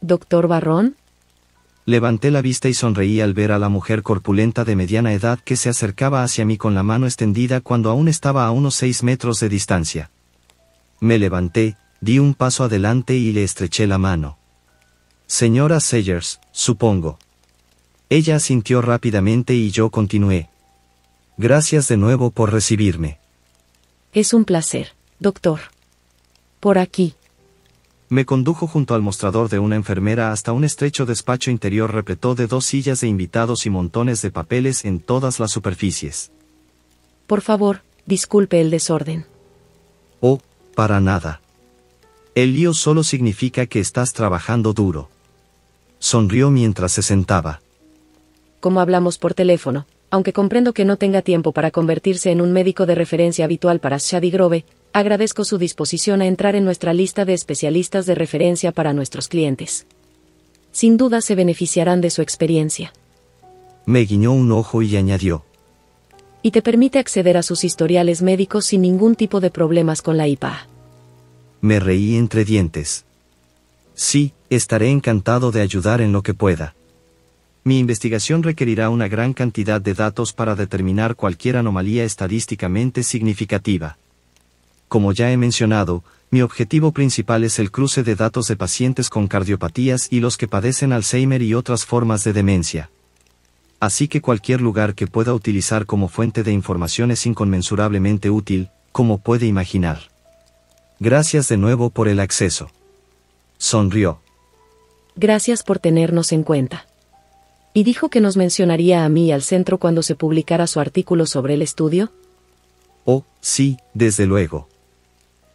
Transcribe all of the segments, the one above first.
¿Doctor Barrón? Levanté la vista y sonreí al ver a la mujer corpulenta de mediana edad que se acercaba hacia mí con la mano extendida cuando aún estaba a unos 6 metros de distancia. Me levanté, di un paso adelante y le estreché la mano. Señora Sayers, supongo. Ella asintió rápidamente y yo continué. Gracias de nuevo por recibirme. Es un placer, doctor. Por aquí. Me condujo junto al mostrador de una enfermera hasta un estrecho despacho interior repleto de 2 sillas de invitados y montones de papeles en todas las superficies. Por favor, disculpe el desorden. Oh, para nada. El lío solo significa que estás trabajando duro. Sonrió mientras se sentaba. Como hablamos por teléfono, aunque comprendo que no tenga tiempo para convertirse en un médico de referencia habitual para Shady Grove, agradezco su disposición a entrar en nuestra lista de especialistas de referencia para nuestros clientes. Sin duda se beneficiarán de su experiencia. Me guiñó un ojo y añadió. Y te permite acceder a sus historiales médicos sin ningún tipo de problemas con la IPA. Me reí entre dientes. Sí, estaré encantado de ayudar en lo que pueda. Mi investigación requerirá una gran cantidad de datos para determinar cualquier anomalía estadísticamente significativa. Como ya he mencionado, mi objetivo principal es el cruce de datos de pacientes con cardiopatías y los que padecen Alzheimer y otras formas de demencia. Así que cualquier lugar que pueda utilizar como fuente de información es inconmensurablemente útil, como puede imaginar. Gracias de nuevo por el acceso. Sonrió. Gracias por tenernos en cuenta. ¿Y dijo que nos mencionaría a mí y al centro cuando se publicara su artículo sobre el estudio? Oh, sí, desde luego.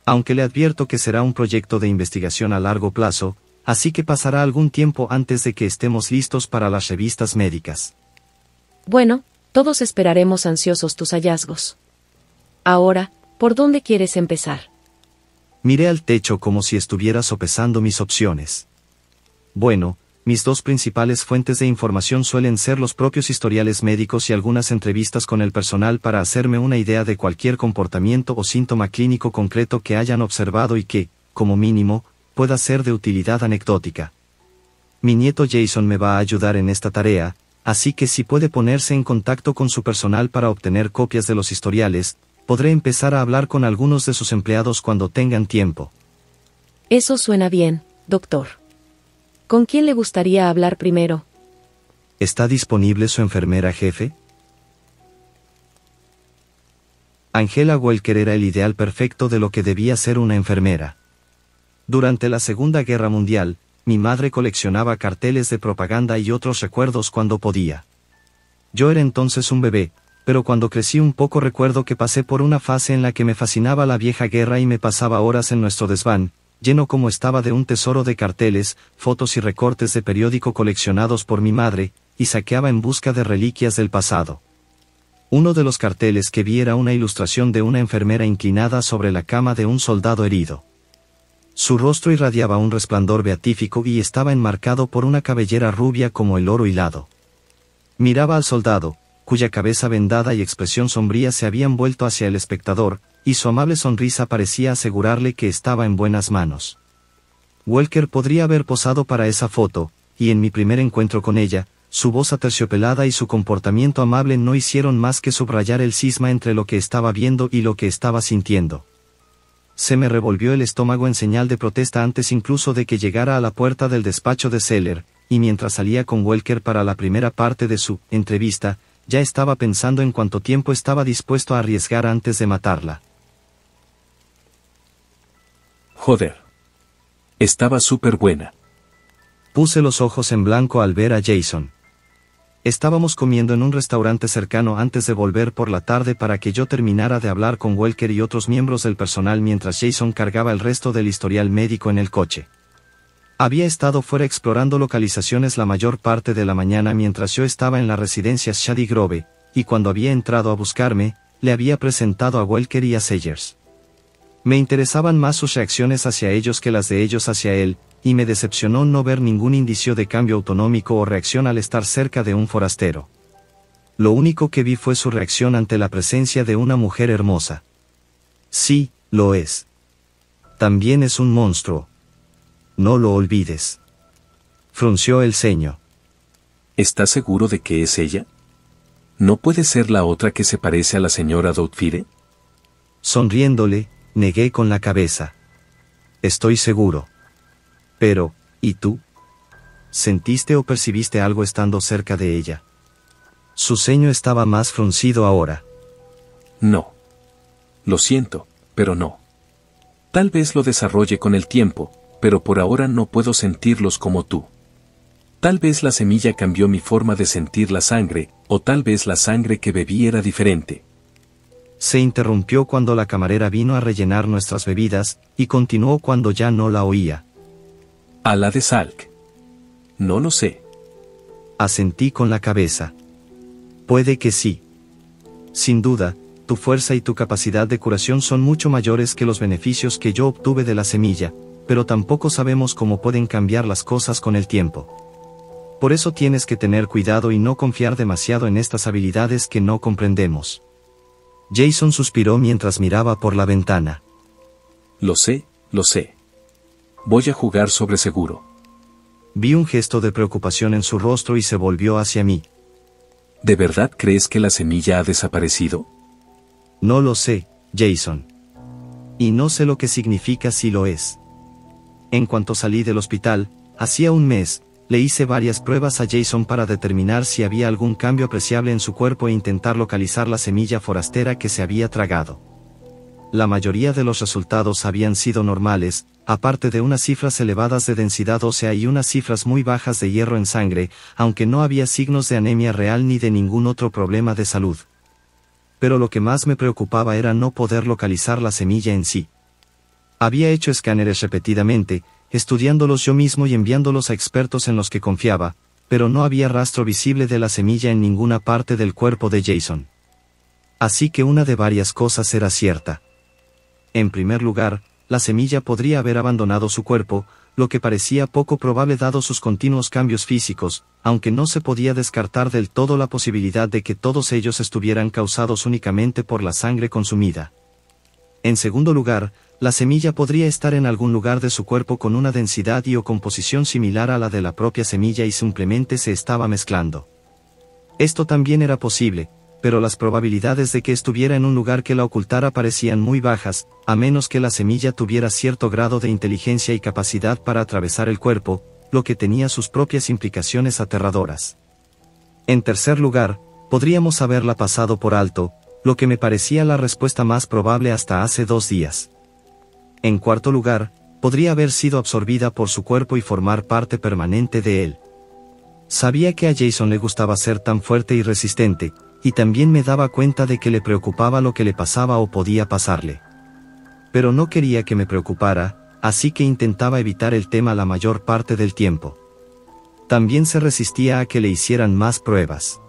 Aunque le advierto que será un proyecto de investigación a largo plazo, así que pasará algún tiempo antes de que estemos listos para las revistas médicas. Bueno, todos esperaremos ansiosos tus hallazgos. Ahora, ¿por dónde quieres empezar? Miré al techo como si estuviera sopesando mis opciones. Bueno, mis 2 principales fuentes de información suelen ser los propios historiales médicos y algunas entrevistas con el personal para hacerme una idea de cualquier comportamiento o síntoma clínico concreto que hayan observado y que, como mínimo, pueda ser de utilidad anecdótica. Mi nieto Jason me va a ayudar en esta tarea, así que si puede ponerse en contacto con su personal para obtener copias de los historiales, podré empezar a hablar con algunos de sus empleados cuando tengan tiempo. Eso suena bien, doctor. ¿Con quién le gustaría hablar primero? ¿Está disponible su enfermera jefe? Angela Welker era el ideal perfecto de lo que debía ser una enfermera. Durante la Segunda Guerra Mundial, mi madre coleccionaba carteles de propaganda y otros recuerdos cuando podía. Yo era entonces un bebé, pero cuando crecí un poco recuerdo que pasé por una fase en la que me fascinaba la vieja guerra y me pasaba horas en nuestro desván, lleno como estaba de un tesoro de carteles, fotos y recortes de periódico coleccionados por mi madre, y saqueaba en busca de reliquias del pasado. Uno de los carteles que vi era una ilustración de una enfermera inclinada sobre la cama de un soldado herido. Su rostro irradiaba un resplandor beatífico y estaba enmarcado por una cabellera rubia como el oro hilado. Miraba al soldado, cuya cabeza vendada y expresión sombría se habían vuelto hacia el espectador, y su amable sonrisa parecía asegurarle que estaba en buenas manos. Welker podría haber posado para esa foto, y en mi primer encuentro con ella, su voz aterciopelada y su comportamiento amable no hicieron más que subrayar el cisma entre lo que estaba viendo y lo que estaba sintiendo. Se me revolvió el estómago en señal de protesta antes incluso de que llegara a la puerta del despacho de Seller, y mientras salía con Welker para la primera parte de su entrevista, ya estaba pensando en cuánto tiempo estaba dispuesto a arriesgar antes de matarla. Joder. Estaba súper buena. Puse los ojos en blanco al ver a Jason. Estábamos comiendo en un restaurante cercano antes de volver por la tarde para que yo terminara de hablar con Welker y otros miembros del personal mientras Jason cargaba el resto del historial médico en el coche. Había estado fuera explorando localizaciones la mayor parte de la mañana mientras yo estaba en la residencia Shady Grove, y cuando había entrado a buscarme, le había presentado a Welker y a Sayers. Me interesaban más sus reacciones hacia ellos que las de ellos hacia él, y me decepcionó no ver ningún indicio de cambio autonómico o reacción al estar cerca de un forastero. Lo único que vi fue su reacción ante la presencia de una mujer hermosa. Sí, lo es. También es un monstruo. No lo olvides. Frunció el ceño. ¿Estás seguro de que es ella? ¿No puede ser la otra que se parece a la señora Doubtfire? Sonriéndole, negué con la cabeza. Estoy seguro. Pero, ¿y tú? ¿Sentiste o percibiste algo estando cerca de ella? Su ceño estaba más fruncido ahora. No. Lo siento, pero no. Tal vez lo desarrolle con el tiempo, pero por ahora no puedo sentirlos como tú. Tal vez la semilla cambió mi forma de sentir la sangre, o tal vez la sangre que bebí era diferente. Se interrumpió cuando la camarera vino a rellenar nuestras bebidas, y continuó cuando ya no la oía. ¿A la de Salk? No lo sé. Asentí con la cabeza. Puede que sí. Sin duda, tu fuerza y tu capacidad de curación son mucho mayores que los beneficios que yo obtuve de la semilla, pero tampoco sabemos cómo pueden cambiar las cosas con el tiempo. Por eso tienes que tener cuidado y no confiar demasiado en estas habilidades que no comprendemos. Jason suspiró mientras miraba por la ventana. Lo sé, lo sé. Voy a jugar sobre seguro. Vi un gesto de preocupación en su rostro y se volvió hacia mí. ¿De verdad crees que la semilla ha desaparecido? No lo sé, Jason. Y no sé lo que significa si lo es. En cuanto salí del hospital, hacía un mes, le hice varias pruebas a Jason para determinar si había algún cambio apreciable en su cuerpo e intentar localizar la semilla forastera que se había tragado. La mayoría de los resultados habían sido normales, aparte de unas cifras elevadas de densidad ósea y unas cifras muy bajas de hierro en sangre, aunque no había signos de anemia real ni de ningún otro problema de salud. Pero lo que más me preocupaba era no poder localizar la semilla en sí. Había hecho escáneres repetidamente, estudiándolos yo mismo y enviándolos a expertos en los que confiaba, pero no había rastro visible de la semilla en ninguna parte del cuerpo de Jason. Así que una de varias cosas era cierta. En primer lugar, la semilla podría haber abandonado su cuerpo, lo que parecía poco probable dado sus continuos cambios físicos, aunque no se podía descartar del todo la posibilidad de que todos ellos estuvieran causados únicamente por la sangre consumida. En segundo lugar, la semilla podría estar en algún lugar de su cuerpo con una densidad y o composición similar a la de la propia semilla y simplemente se estaba mezclando. Esto también era posible, pero las probabilidades de que estuviera en un lugar que la ocultara parecían muy bajas, a menos que la semilla tuviera cierto grado de inteligencia y capacidad para atravesar el cuerpo, lo que tenía sus propias implicaciones aterradoras. En tercer lugar, podríamos haberla pasado por alto, lo que me parecía la respuesta más probable hasta hace 2 días. En cuarto lugar, podría haber sido absorbida por su cuerpo y formar parte permanente de él. Sabía que a Jason le gustaba ser tan fuerte y resistente, y también me daba cuenta de que le preocupaba lo que le pasaba o podía pasarle. Pero no quería que me preocupara, así que intentaba evitar el tema la mayor parte del tiempo. También se resistía a que le hicieran más pruebas.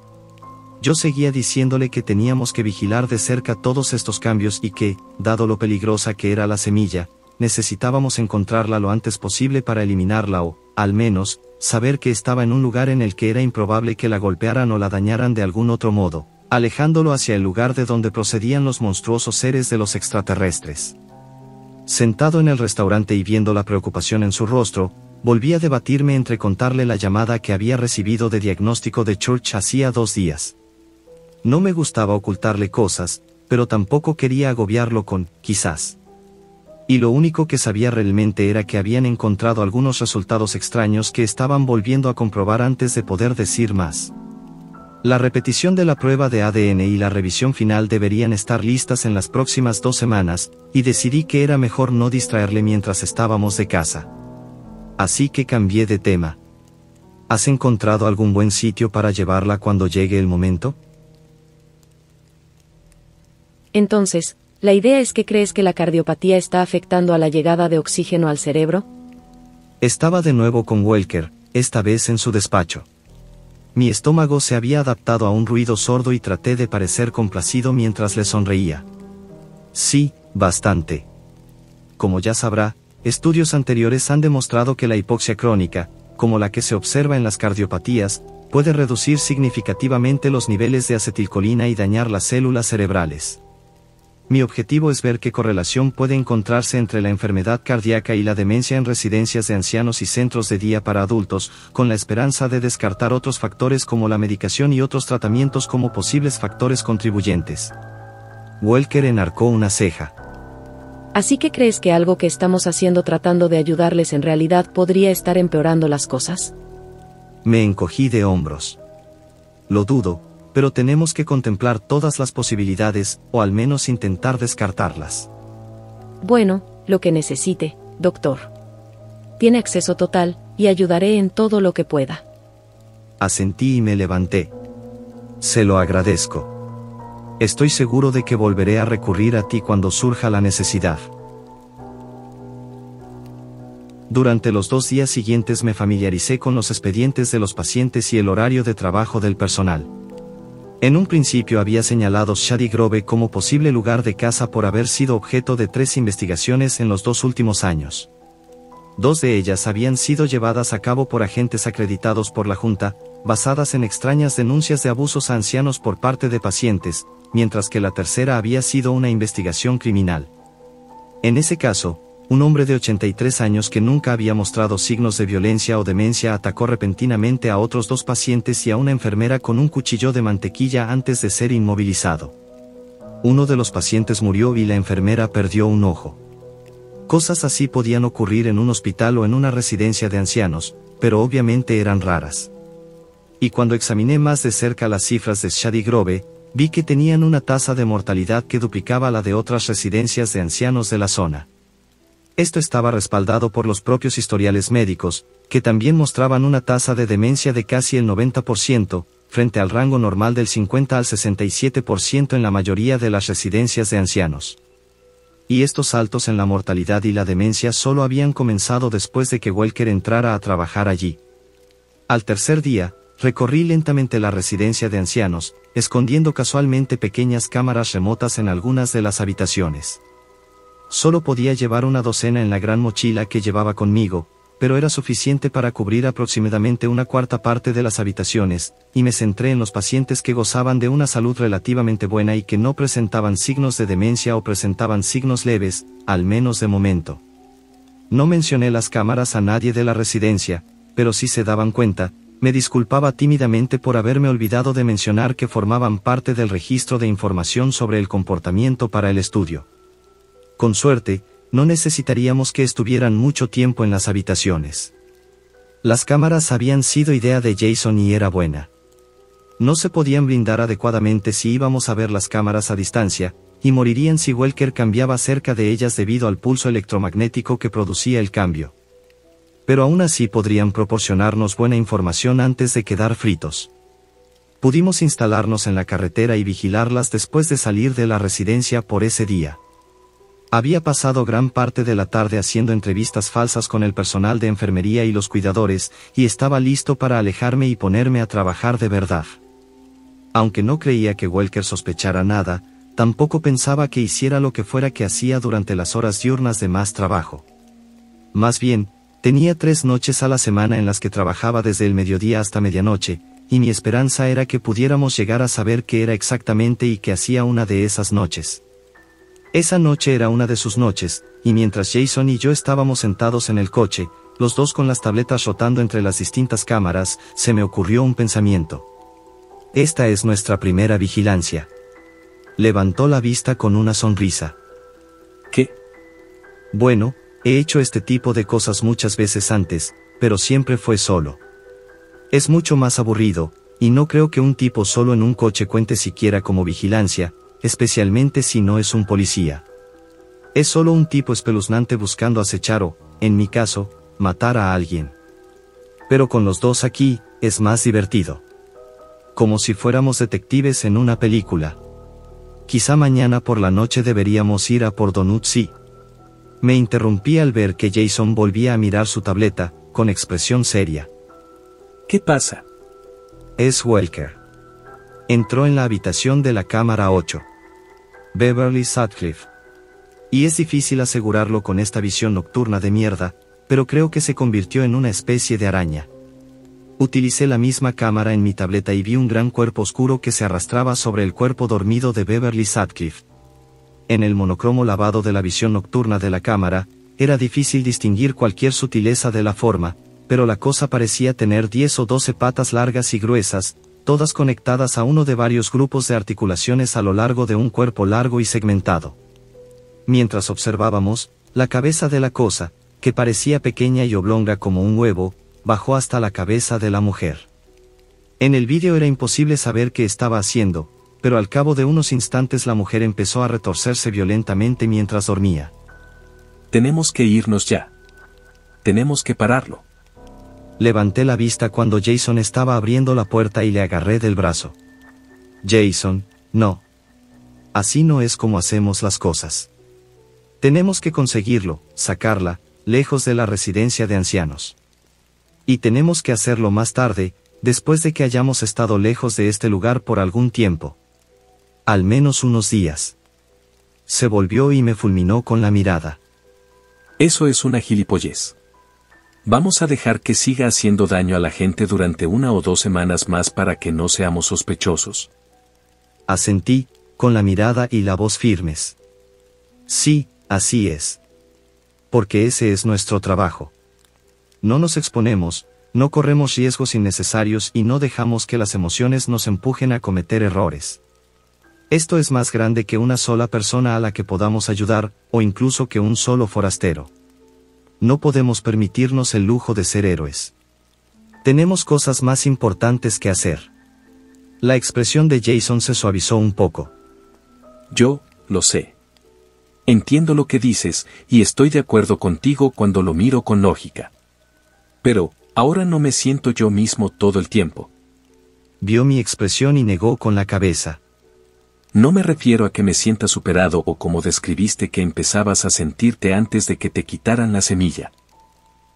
Yo seguía diciéndole que teníamos que vigilar de cerca todos estos cambios y que, dado lo peligrosa que era la semilla, necesitábamos encontrarla lo antes posible para eliminarla o, al menos, saber que estaba en un lugar en el que era improbable que la golpearan o la dañaran de algún otro modo, alejándolo hacia el lugar de donde procedían los monstruosos seres de los extraterrestres. Sentado en el restaurante y viendo la preocupación en su rostro, volví a debatirme entre contarle la llamada que había recibido de diagnóstico de Church hacía 2 días. No me gustaba ocultarle cosas, pero tampoco quería agobiarlo con, quizás. Y lo único que sabía realmente era que habían encontrado algunos resultados extraños que estaban volviendo a comprobar antes de poder decir más. La repetición de la prueba de ADN y la revisión final deberían estar listas en las próximas 2 semanas, y decidí que era mejor no distraerle mientras estábamos de casa. Así que cambié de tema. ¿Has encontrado algún buen sitio para llevarla cuando llegue el momento? Entonces, ¿la idea es que crees que la cardiopatía está afectando a la llegada de oxígeno al cerebro? Estaba de nuevo con Welker, esta vez en su despacho. Mi estómago se había adaptado a un ruido sordo y traté de parecer complacido mientras le sonreía. Sí, bastante. Como ya sabrá, estudios anteriores han demostrado que la hipoxia crónica, como la que se observa en las cardiopatías, puede reducir significativamente los niveles de acetilcolina y dañar las células cerebrales. Mi objetivo es ver qué correlación puede encontrarse entre la enfermedad cardíaca y la demencia en residencias de ancianos y centros de día para adultos, con la esperanza de descartar otros factores como la medicación y otros tratamientos como posibles factores contribuyentes. Welker enarcó una ceja. ¿Así que crees que algo que estamos haciendo tratando de ayudarles en realidad podría estar empeorando las cosas? Me encogí de hombros. Lo dudo, pero tenemos que contemplar todas las posibilidades, o al menos intentar descartarlas. Bueno, lo que necesite, doctor. Tiene acceso total, y ayudaré en todo lo que pueda. Asentí y me levanté. Se lo agradezco. Estoy seguro de que volveré a recurrir a ti cuando surja la necesidad. Durante los 2 días siguientes me familiaricé con los expedientes de los pacientes y el horario de trabajo del personal. En un principio había señalado Shady Grove como posible lugar de caza por haber sido objeto de 3 investigaciones en los 2 últimos años. 2 de ellas habían sido llevadas a cabo por agentes acreditados por la Junta, basadas en extrañas denuncias de abusos a ancianos por parte de pacientes, mientras que la tercera había sido una investigación criminal. En ese caso, un hombre de 83 años que nunca había mostrado signos de violencia o demencia atacó repentinamente a otros 2 pacientes y a una enfermera con un cuchillo de mantequilla antes de ser inmovilizado. Uno de los pacientes murió y la enfermera perdió un ojo. Cosas así podían ocurrir en un hospital o en una residencia de ancianos, pero obviamente eran raras. Y cuando examiné más de cerca las cifras de Shady Grove, vi que tenían una tasa de mortalidad que duplicaba la de otras residencias de ancianos de la zona. Esto estaba respaldado por los propios historiales médicos, que también mostraban una tasa de demencia de casi el 90%, frente al rango normal del 50 al 67% en la mayoría de las residencias de ancianos. Y estos saltos en la mortalidad y la demencia solo habían comenzado después de que Welker entrara a trabajar allí. Al tercer día, recorrí lentamente la residencia de ancianos, escondiendo casualmente pequeñas cámaras remotas en algunas de las habitaciones. Solo podía llevar una docena en la gran mochila que llevaba conmigo, pero era suficiente para cubrir aproximadamente una cuarta parte de las habitaciones, y me centré en los pacientes que gozaban de una salud relativamente buena y que no presentaban signos de demencia o presentaban signos leves, al menos de momento. No mencioné las cámaras a nadie de la residencia, pero si se daban cuenta, me disculpaba tímidamente por haberme olvidado de mencionar que formaban parte del registro de información sobre el comportamiento para el estudio. Con suerte, no necesitaríamos que estuvieran mucho tiempo en las habitaciones. Las cámaras habían sido idea de Jason y era buena. No se podían blindar adecuadamente si íbamos a ver las cámaras a distancia, y morirían si Welker cambiaba cerca de ellas debido al pulso electromagnético que producía el cambio. Pero aún así podrían proporcionarnos buena información antes de quedar fritos. Pudimos instalarnos en la carretera y vigilarlas después de salir de la residencia por ese día. Había pasado gran parte de la tarde haciendo entrevistas falsas con el personal de enfermería y los cuidadores, y estaba listo para alejarme y ponerme a trabajar de verdad. Aunque no creía que Welker sospechara nada, tampoco pensaba que hiciera lo que fuera que hacía durante las horas diurnas de más trabajo. Más bien, tenía 3 noches a la semana en las que trabajaba desde el mediodía hasta medianoche, y mi esperanza era que pudiéramos llegar a saber qué era exactamente y qué hacía una de esas noches. Esa noche era una de sus noches, y mientras Jason y yo estábamos sentados en el coche, los 2 con las tabletas rotando entre las distintas cámaras, se me ocurrió un pensamiento. Esta es nuestra primera vigilancia. Levantó la vista con una sonrisa. ¿Qué? Bueno, he hecho este tipo de cosas muchas veces antes, pero siempre fue solo. Es mucho más aburrido, y no creo que un tipo solo en un coche cuente siquiera como vigilancia, especialmente si no es un policía. Es solo un tipo espeluznante buscando acechar o, en mi caso, matar a alguien. Pero con los 2 aquí, es más divertido. Como si fuéramos detectives en una película. Quizá mañana por la noche deberíamos ir a por Donut, sí. Me interrumpí al ver que Jason volvía a mirar su tableta, con expresión seria. ¿Qué pasa? Es Welker. Entró en la habitación de la cámara 8. Beverly Sutcliffe. Y es difícil asegurarlo con esta visión nocturna de mierda, pero creo que se convirtió en una especie de araña. Utilicé la misma cámara en mi tableta y vi un gran cuerpo oscuro que se arrastraba sobre el cuerpo dormido de Beverly Sutcliffe. en el monocromo lavado de la visión nocturna de la cámara, era difícil distinguir cualquier sutileza de la forma, pero la cosa parecía tener 10 o 12 patas largas y gruesas, todas conectadas a uno de varios grupos de articulaciones a lo largo de un cuerpo largo y segmentado. Mientras observábamos, la cabeza de la cosa, que parecía pequeña y oblonga como un huevo, bajó hasta la cabeza de la mujer. En el vídeo era imposible saber qué estaba haciendo, pero al cabo de unos instantes la mujer empezó a retorcerse violentamente mientras dormía. Tenemos que irnos ya. Tenemos que pararlo. Levanté la vista cuando Jason estaba abriendo la puerta y le agarré del brazo. Jason, no. Así no es como hacemos las cosas. Tenemos que conseguirlo, sacarla, lejos de la residencia de ancianos. Y tenemos que hacerlo más tarde, después de que hayamos estado lejos de este lugar por algún tiempo. Al menos unos días. Se volvió y me fulminó con la mirada. Eso es una gilipollez. Vamos a dejar que siga haciendo daño a la gente durante 1 o 2 semanas más para que no seamos sospechosos. Asentí, con la mirada y la voz firmes. Sí, así es. Porque ese es nuestro trabajo. No nos exponemos, no corremos riesgos innecesarios y no dejamos que las emociones nos empujen a cometer errores. Esto es más grande que una sola persona a la que podamos ayudar, o incluso que un solo forastero. No podemos permitirnos el lujo de ser héroes. Tenemos cosas más importantes que hacer. La expresión de Jason se suavizó un poco. Yo, lo sé. Entiendo lo que dices, y estoy de acuerdo contigo cuando lo miro con lógica. Pero, ahora no me siento yo mismo todo el tiempo. Vio mi expresión y negó con la cabeza. No me refiero a que me sienta superado o como describiste que empezabas a sentirte antes de que te quitaran la semilla.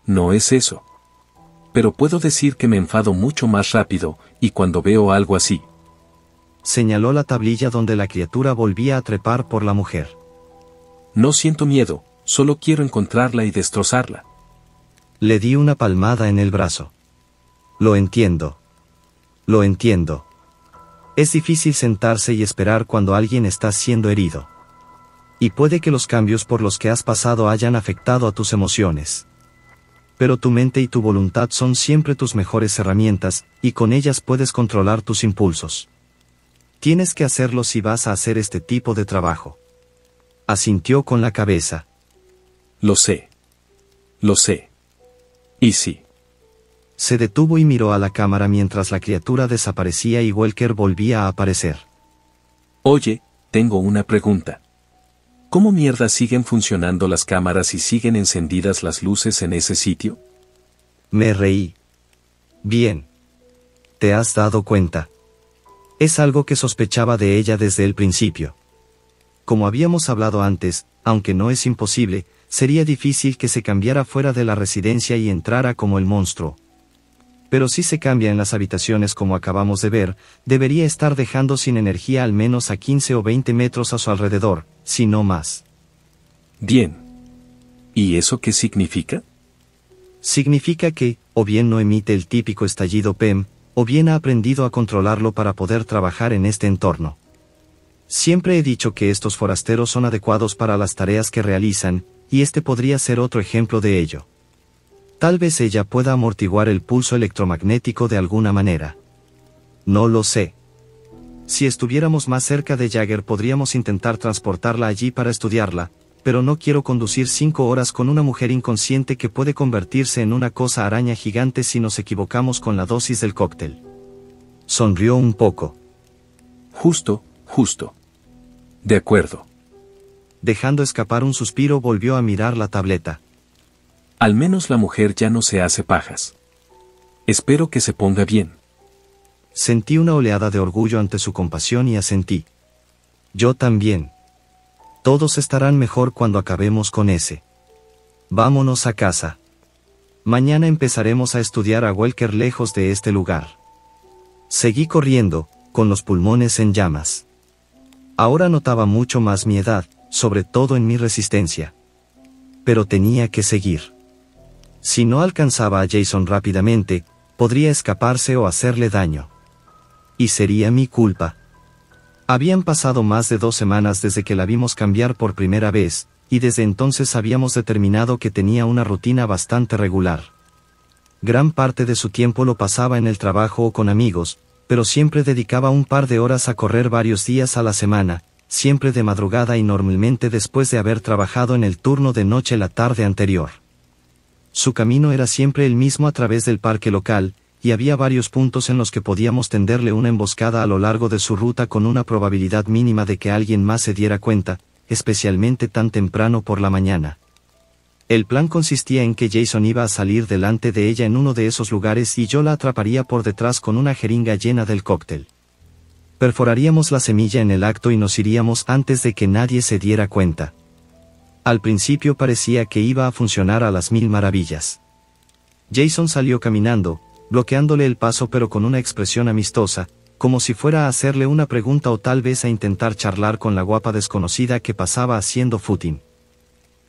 No es eso. Pero puedo decir que me enfado mucho más rápido, y cuando veo algo así. Señaló la tablilla donde la criatura volvía a trepar por la mujer. No siento miedo, solo quiero encontrarla y destrozarla. Le di una palmada en el brazo. Lo entiendo. Lo entiendo. Es difícil sentarse y esperar cuando alguien está siendo herido. Y puede que los cambios por los que has pasado hayan afectado a tus emociones. Pero tu mente y tu voluntad son siempre tus mejores herramientas, y con ellas puedes controlar tus impulsos. Tienes que hacerlo si vas a hacer este tipo de trabajo. Asintió con la cabeza. Lo sé. Lo sé. Y sí. Se detuvo y miró a la cámara mientras la criatura desaparecía y Welker volvía a aparecer. Oye, tengo una pregunta. ¿Cómo mierda siguen funcionando las cámaras y siguen encendidas las luces en ese sitio? Me reí. Bien. ¿Te has dado cuenta? Es algo que sospechaba de ella desde el principio. Como habíamos hablado antes, aunque no es imposible, sería difícil que se cambiara fuera de la residencia y entrara como el monstruo. Pero si se cambia en las habitaciones como acabamos de ver, debería estar dejando sin energía al menos a 15 o 20 metros a su alrededor, si no más. Bien. ¿Y eso qué significa? Significa que, o bien no emite el típico estallido PEM, o bien ha aprendido a controlarlo para poder trabajar en este entorno. Siempre he dicho que estos forasteros son adecuados para las tareas que realizan, y este podría ser otro ejemplo de ello. Tal vez ella pueda amortiguar el pulso electromagnético de alguna manera. No lo sé. Si estuviéramos más cerca de Jagger podríamos intentar transportarla allí para estudiarla, pero no quiero conducir 5 horas con una mujer inconsciente que puede convertirse en una cosa araña gigante si nos equivocamos con la dosis del cóctel. Sonrió un poco. Justo. De acuerdo. Dejando escapar un suspiro volvió a mirar la tableta. Al menos la mujer ya no se hace pajas. Espero que se ponga bien. Sentí una oleada de orgullo ante su compasión y asentí. Yo también. Todos estarán mejor cuando acabemos con ese. Vámonos a casa. Mañana empezaremos a estudiar a Welker lejos de este lugar. Seguí corriendo, con los pulmones en llamas. Ahora notaba mucho más mi edad, sobre todo en mi resistencia. Pero tenía que seguir. Si no alcanzaba a Jason rápidamente, podría escaparse o hacerle daño. Y sería mi culpa. Habían pasado más de 2 semanas desde que la vimos cambiar por primera vez, y desde entonces habíamos determinado que tenía una rutina bastante regular. Gran parte de su tiempo lo pasaba en el trabajo o con amigos, pero siempre dedicaba un par de horas a correr varios días a la semana, siempre de madrugada y normalmente después de haber trabajado en el turno de noche la tarde anterior. Su camino era siempre el mismo a través del parque local, y había varios puntos en los que podíamos tenderle una emboscada a lo largo de su ruta con una probabilidad mínima de que alguien más se diera cuenta, especialmente tan temprano por la mañana. El plan consistía en que Jason iba a salir delante de ella en uno de esos lugares y yo la atraparía por detrás con una jeringa llena del cóctel. Perforaríamos la semilla en el acto y nos iríamos antes de que nadie se diera cuenta. Al principio parecía que iba a funcionar a las 1000 maravillas. Jason salió caminando, bloqueándole el paso pero con una expresión amistosa, como si fuera a hacerle una pregunta o tal vez a intentar charlar con la guapa desconocida que pasaba haciendo footing.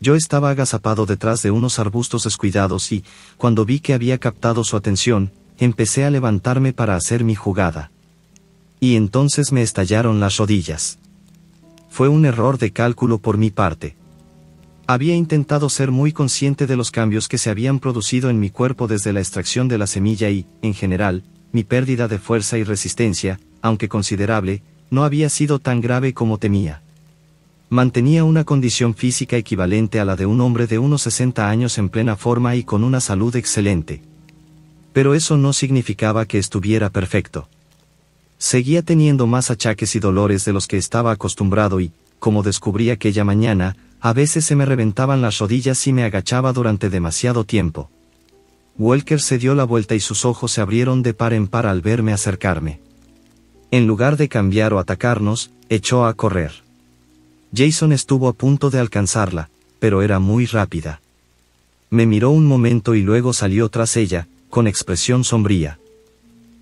Yo estaba agazapado detrás de unos arbustos descuidados y, cuando vi que había captado su atención, empecé a levantarme para hacer mi jugada. Y entonces me estallaron las rodillas. Fue un error de cálculo por mi parte. Había intentado ser muy consciente de los cambios que se habían producido en mi cuerpo desde la extracción de la semilla y, en general, mi pérdida de fuerza y resistencia, aunque considerable, no había sido tan grave como temía. Mantenía una condición física equivalente a la de un hombre de unos 60 años en plena forma y con una salud excelente. Pero eso no significaba que estuviera perfecto. Seguía teniendo más achaques y dolores de los que estaba acostumbrado y, como descubrí aquella mañana, a veces se me reventaban las rodillas si me agachaba durante demasiado tiempo. Walker se dio la vuelta y sus ojos se abrieron de par en par al verme acercarme. En lugar de cambiar o atacarnos, echó a correr. Jason estuvo a punto de alcanzarla, pero era muy rápida. Me miró un momento y luego salió tras ella, con expresión sombría.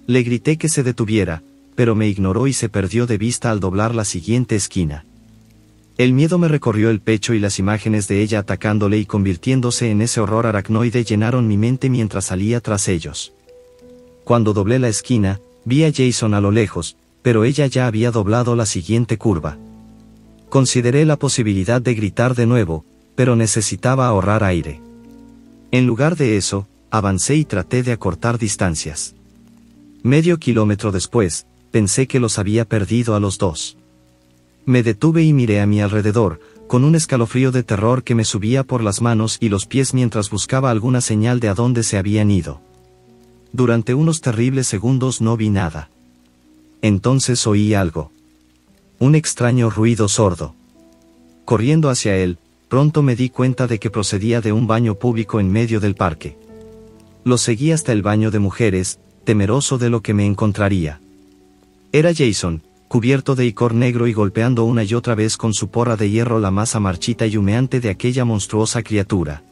Le grité que se detuviera, pero me ignoró y se perdió de vista al doblar la siguiente esquina. El miedo me recorrió el pecho y las imágenes de ella atacándole y convirtiéndose en ese horror aracnoide llenaron mi mente mientras salía tras ellos. Cuando doblé la esquina, vi a Jason a lo lejos, pero ella ya había doblado la siguiente curva. Consideré la posibilidad de gritar de nuevo, pero necesitaba ahorrar aire. En lugar de eso, avancé y traté de acortar distancias. Medio kilómetro después, pensé que los había perdido a los dos. Me detuve y miré a mi alrededor, con un escalofrío de terror que me subía por las manos y los pies mientras buscaba alguna señal de a dónde se habían ido. Durante unos terribles segundos no vi nada. Entonces oí algo. Un extraño ruido sordo. Corriendo hacia él, pronto me di cuenta de que procedía de un baño público en medio del parque. Lo seguí hasta el baño de mujeres, temeroso de lo que me encontraría. Era Jason, cubierto de icor negro y golpeando una y otra vez con su porra de hierro la masa marchita y humeante de aquella monstruosa criatura.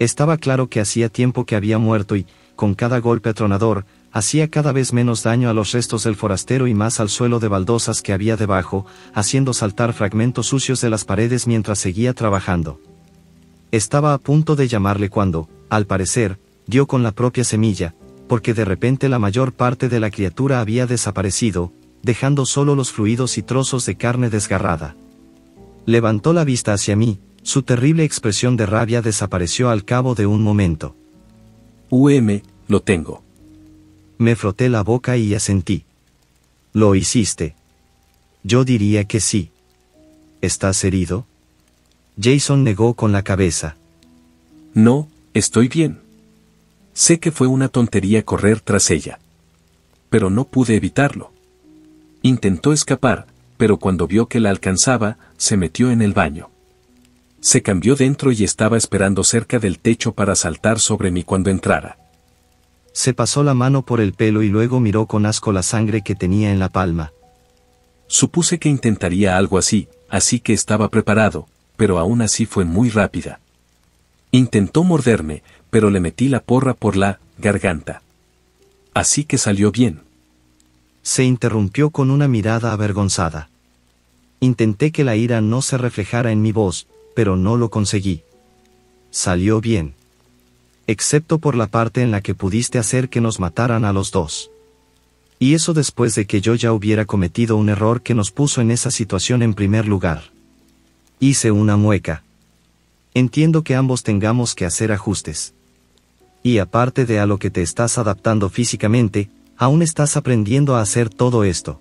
Estaba claro que hacía tiempo que había muerto y, con cada golpe atronador, hacía cada vez menos daño a los restos del forastero y más al suelo de baldosas que había debajo, haciendo saltar fragmentos sucios de las paredes mientras seguía trabajando. Estaba a punto de llamarle cuando, al parecer, dio con la propia semilla, porque de repente la mayor parte de la criatura había desaparecido, dejando solo los fluidos y trozos de carne desgarrada. Levantó la vista hacia mí, su terrible expresión de rabia desapareció al cabo de un momento. Lo tengo. Me froté la boca y asentí. ¿Lo hiciste? Yo diría que sí. ¿Estás herido? Jason negó con la cabeza. No, estoy bien. Sé que fue una tontería correr tras ella. Pero no pude evitarlo. Intentó escapar, pero cuando vio que la alcanzaba, se metió en el baño. Se cambió dentro y estaba esperando cerca del techo para saltar sobre mí cuando entrara. Se pasó la mano por el pelo y luego miró con asco la sangre que tenía en la palma. Supuse que intentaría algo así que estaba preparado, pero aún así fue muy rápida. Intentó morderme, pero le metí la porra por la garganta. Así que salió bien. Se interrumpió con una mirada avergonzada. Intenté que la ira no se reflejara en mi voz, pero no lo conseguí. Salió bien. Excepto por la parte en la que pudiste hacer que nos mataran a los dos. Y eso después de que yo ya hubiera cometido un error que nos puso en esa situación en primer lugar. Hice una mueca. Entiendo que ambos tengamos que hacer ajustes. Y aparte de a lo que te estás adaptando físicamente, aún estás aprendiendo a hacer todo esto.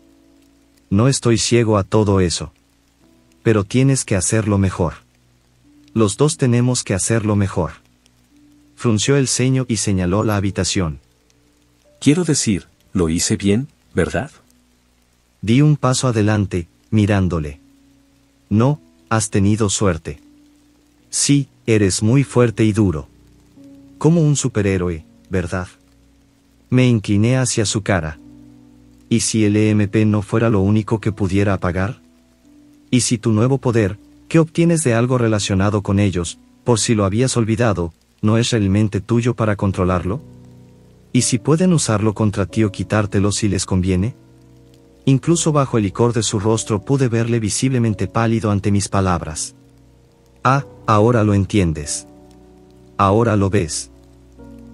No estoy ciego a todo eso. Pero tienes que hacerlo mejor. Los dos tenemos que hacerlo mejor. Frunció el ceño y señaló la habitación. Quiero decir, lo hice bien, ¿verdad? Di un paso adelante, mirándole. No, has tenido suerte. Sí, eres muy fuerte y duro. Como un superhéroe, ¿verdad? Me incliné hacia su cara. ¿Y si el EMP no fuera lo único que pudiera apagar? ¿Y si tu nuevo poder, que obtienes de algo relacionado con ellos, por si lo habías olvidado, no es realmente tuyo para controlarlo? ¿Y si pueden usarlo contra ti o quitártelo si les conviene? Incluso bajo el licor de su rostro pude verle visiblemente pálido ante mis palabras. Ah, ahora lo entiendes. Ahora lo ves.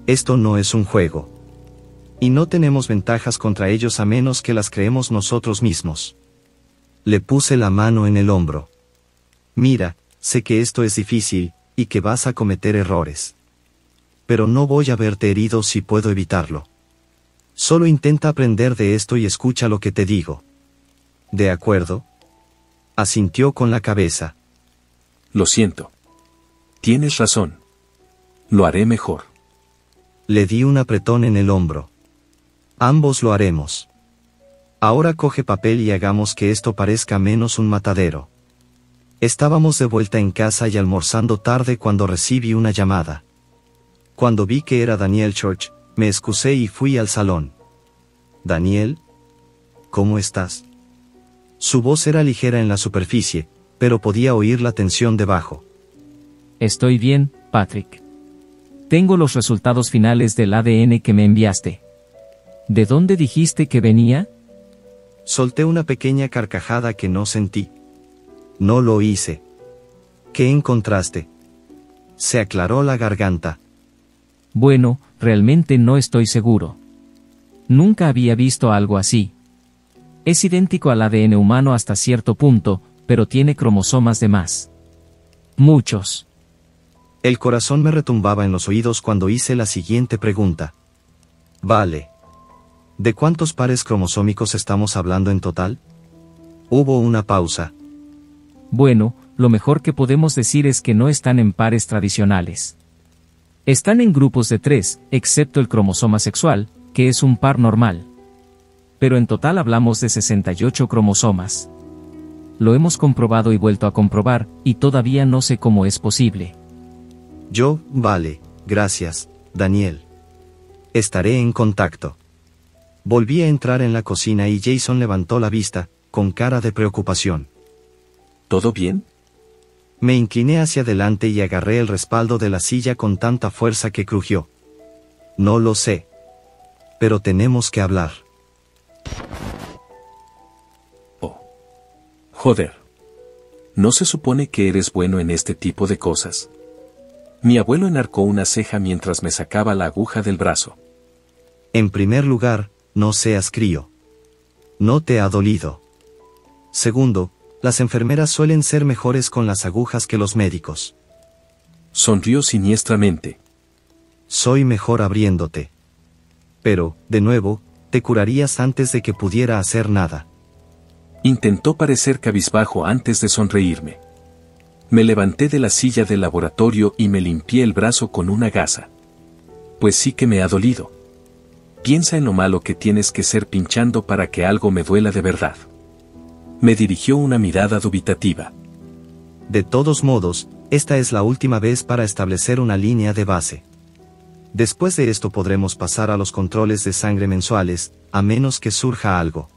Esto no es un juego. Y no tenemos ventajas contra ellos a menos que las creemos nosotros mismos. Le puse la mano en el hombro. Mira, sé que esto es difícil, y que vas a cometer errores. Pero no voy a verte herido si puedo evitarlo. Solo intenta aprender de esto y escucha lo que te digo. ¿De acuerdo? Asintió con la cabeza. Lo siento. Tienes razón. Lo haré mejor. Le di un apretón en el hombro. Ambos lo haremos. Ahora coge papel y hagamos que esto parezca menos un matadero. Estábamos de vuelta en casa y almorzando tarde cuando recibí una llamada. Cuando vi que era Daniel Church, me excusé y fui al salón. Daniel, ¿cómo estás? Su voz era ligera en la superficie, pero podía oír la tensión debajo. Estoy bien, Patrick. Tengo los resultados finales del ADN que me enviaste. ¿De dónde dijiste que venía? Solté una pequeña carcajada que no sentí. No lo hice. ¿Qué encontraste? Se aclaró la garganta. Bueno, realmente no estoy seguro. Nunca había visto algo así. Es idéntico al ADN humano hasta cierto punto, pero tiene cromosomas de más. Muchos. El corazón me retumbaba en los oídos cuando hice la siguiente pregunta. Vale. ¿De cuántos pares cromosómicos estamos hablando en total? Hubo una pausa. Bueno, lo mejor que podemos decir es que no están en pares tradicionales. Están en grupos de 3, excepto el cromosoma sexual, que es un par normal. Pero en total hablamos de 68 cromosomas. Lo hemos comprobado y vuelto a comprobar, y todavía no sé cómo es posible. Vale, gracias, Daniel. Estaré en contacto. Volví a entrar en la cocina y Jason levantó la vista, con cara de preocupación. ¿Todo bien? Me incliné hacia adelante y agarré el respaldo de la silla con tanta fuerza que crujió. No lo sé. Pero tenemos que hablar. Oh. Joder. ¿No se supone que eres bueno en este tipo de cosas? Mi abuelo enarcó una ceja mientras me sacaba la aguja del brazo. En primer lugar, no seas crío. No te ha dolido. Segundo, las enfermeras suelen ser mejores con las agujas que los médicos. Sonrió siniestramente. Soy mejor abriéndote. Pero, de nuevo, te curarías antes de que pudiera hacer nada. Intentó parecer cabizbajo antes de sonreírme. Me levanté de la silla del laboratorio y me limpié el brazo con una gasa. Pues sí que me ha dolido. Piensa en lo malo que tienes que ser pinchando para que algo me duela de verdad. Me dirigió una mirada dubitativa. De todos modos, esta es la última vez para establecer una línea de base. Después de esto podremos pasar a los controles de sangre mensuales, a menos que surja algo.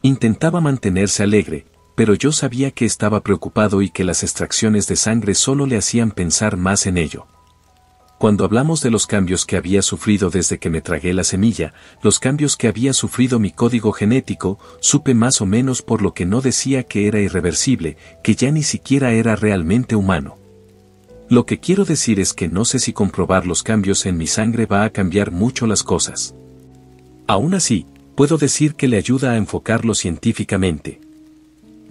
Intentaba mantenerse alegre, pero yo sabía que estaba preocupado y que las extracciones de sangre solo le hacían pensar más en ello. Cuando hablamos de los cambios que había sufrido desde que me tragué la semilla, los cambios que había sufrido mi código genético, supe más o menos por lo que no decía que era irreversible, que ya ni siquiera era realmente humano. Lo que quiero decir es que no sé si comprobar los cambios en mi sangre va a cambiar mucho las cosas. Aún así, puedo decir que le ayuda a enfocarlo científicamente.